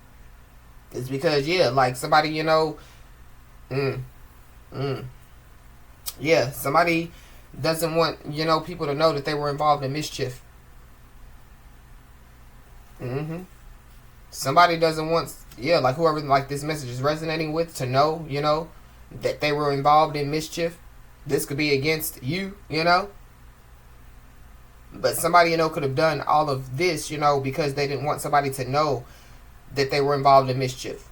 It's because, yeah, like somebody, you know, yeah, somebody doesn't want, you know, people to know that they were involved in mischief. Somebody doesn't want, yeah, like whoever like this message is resonating with, to know, you know, that they were involved in mischief. This could be against you, you know. But somebody, you know, could have done all of this, you know, because they didn't want somebody to know that they were involved in mischief.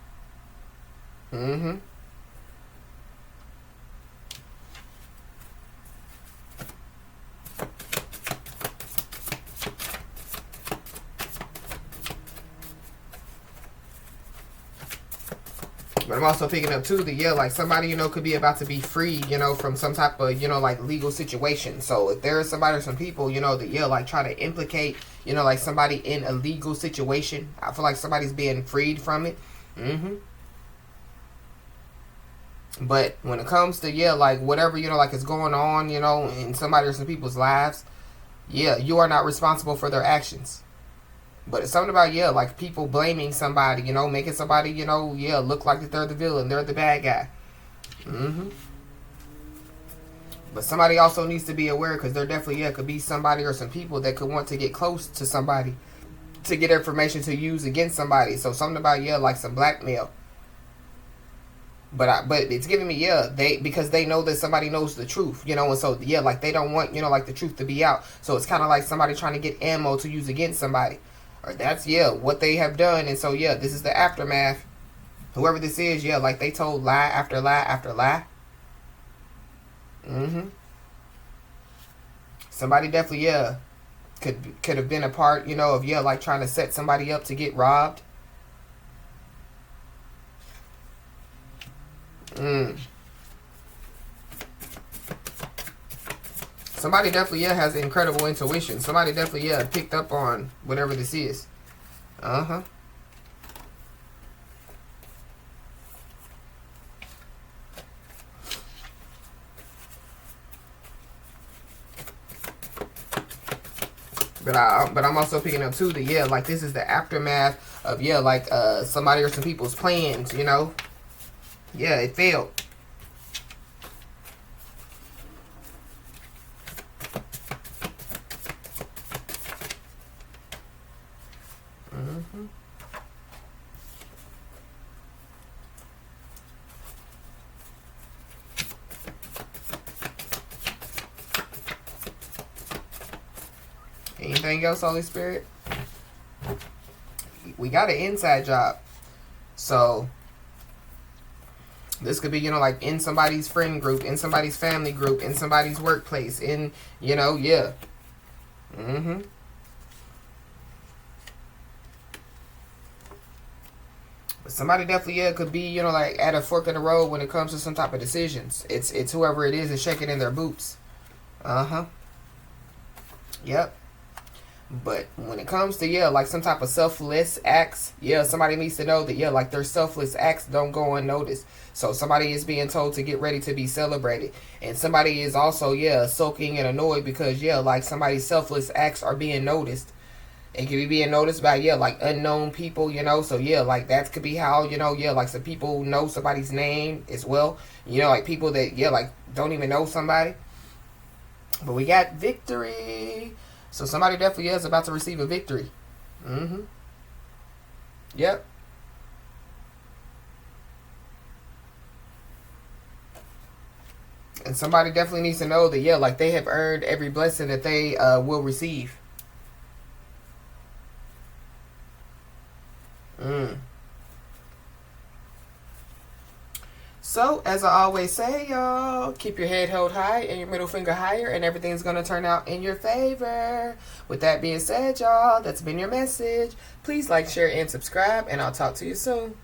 But I'm also picking up too that, yeah, like somebody, you know, could be about to be free, you know, from some type of, you know, like legal situation. So if there is somebody or some people, you know, that, yeah, like try to implicate, you know, like somebody in a legal situation, I feel like somebody's being freed from it. But when it comes to, yeah, like whatever, you know, like is going on, you know, in somebody or some people's lives, yeah, you are not responsible for their actions. But it's something about, yeah, like people blaming somebody, you know, making somebody, you know, yeah, look like that they're the villain, they're the bad guy. But somebody also needs to be aware, because there definitely, yeah, could be somebody or some people that could want to get close to somebody to get information to use against somebody. So something about, yeah, like some blackmail. But it's giving me, yeah, because they know that somebody knows the truth, you know, and so, yeah, like they don't want, you know, like the truth to be out. So it's kind of like somebody trying to get ammo to use against somebody. Or that's, yeah, what they have done. And so, yeah, this is the aftermath. Whoever this is, yeah, like they told lie after lie after lie. Somebody definitely, yeah, could have been a part, you know, of, yeah, like trying to set somebody up to get robbed. Somebody definitely, yeah, has incredible intuition. Somebody definitely, yeah, picked up on whatever this is. But I'm also picking up too that, yeah, like this is the aftermath of, yeah, like somebody or some people's plans, you know. Yeah, it failed. Anything else, Holy Spirit? We got an inside job. So this could be, you know, like in somebody's friend group, in somebody's family group, in somebody's workplace, in, you know, yeah. But somebody definitely, yeah, could be, you know, like at a fork in the road when it comes to some type of decisions. It's whoever it is shaking in their boots. Yep. But when it comes to, yeah, like some type of selfless acts, yeah, somebody needs to know that, yeah, like their selfless acts don't go unnoticed. So somebody is being told to get ready to be celebrated. And somebody is also, yeah, sulking and annoyed because, yeah, like somebody's selfless acts are being noticed. It could be being noticed by, yeah, like unknown people, you know. So, yeah, like that could be how, you know, yeah, like some people know somebody's name as well. You know, like people that, yeah, like don't even know somebody. But we got victory. So somebody definitely is about to receive a victory. Mm-hmm. Yep. And somebody definitely needs to know that, yeah, like they have earned every blessing that they will receive. Mm. So, as I always say, y'all, keep your head held high and your middle finger higher, and everything's going to turn out in your favor. With that being said, y'all, that's been your message. Please like, share, and subscribe, and I'll talk to you soon.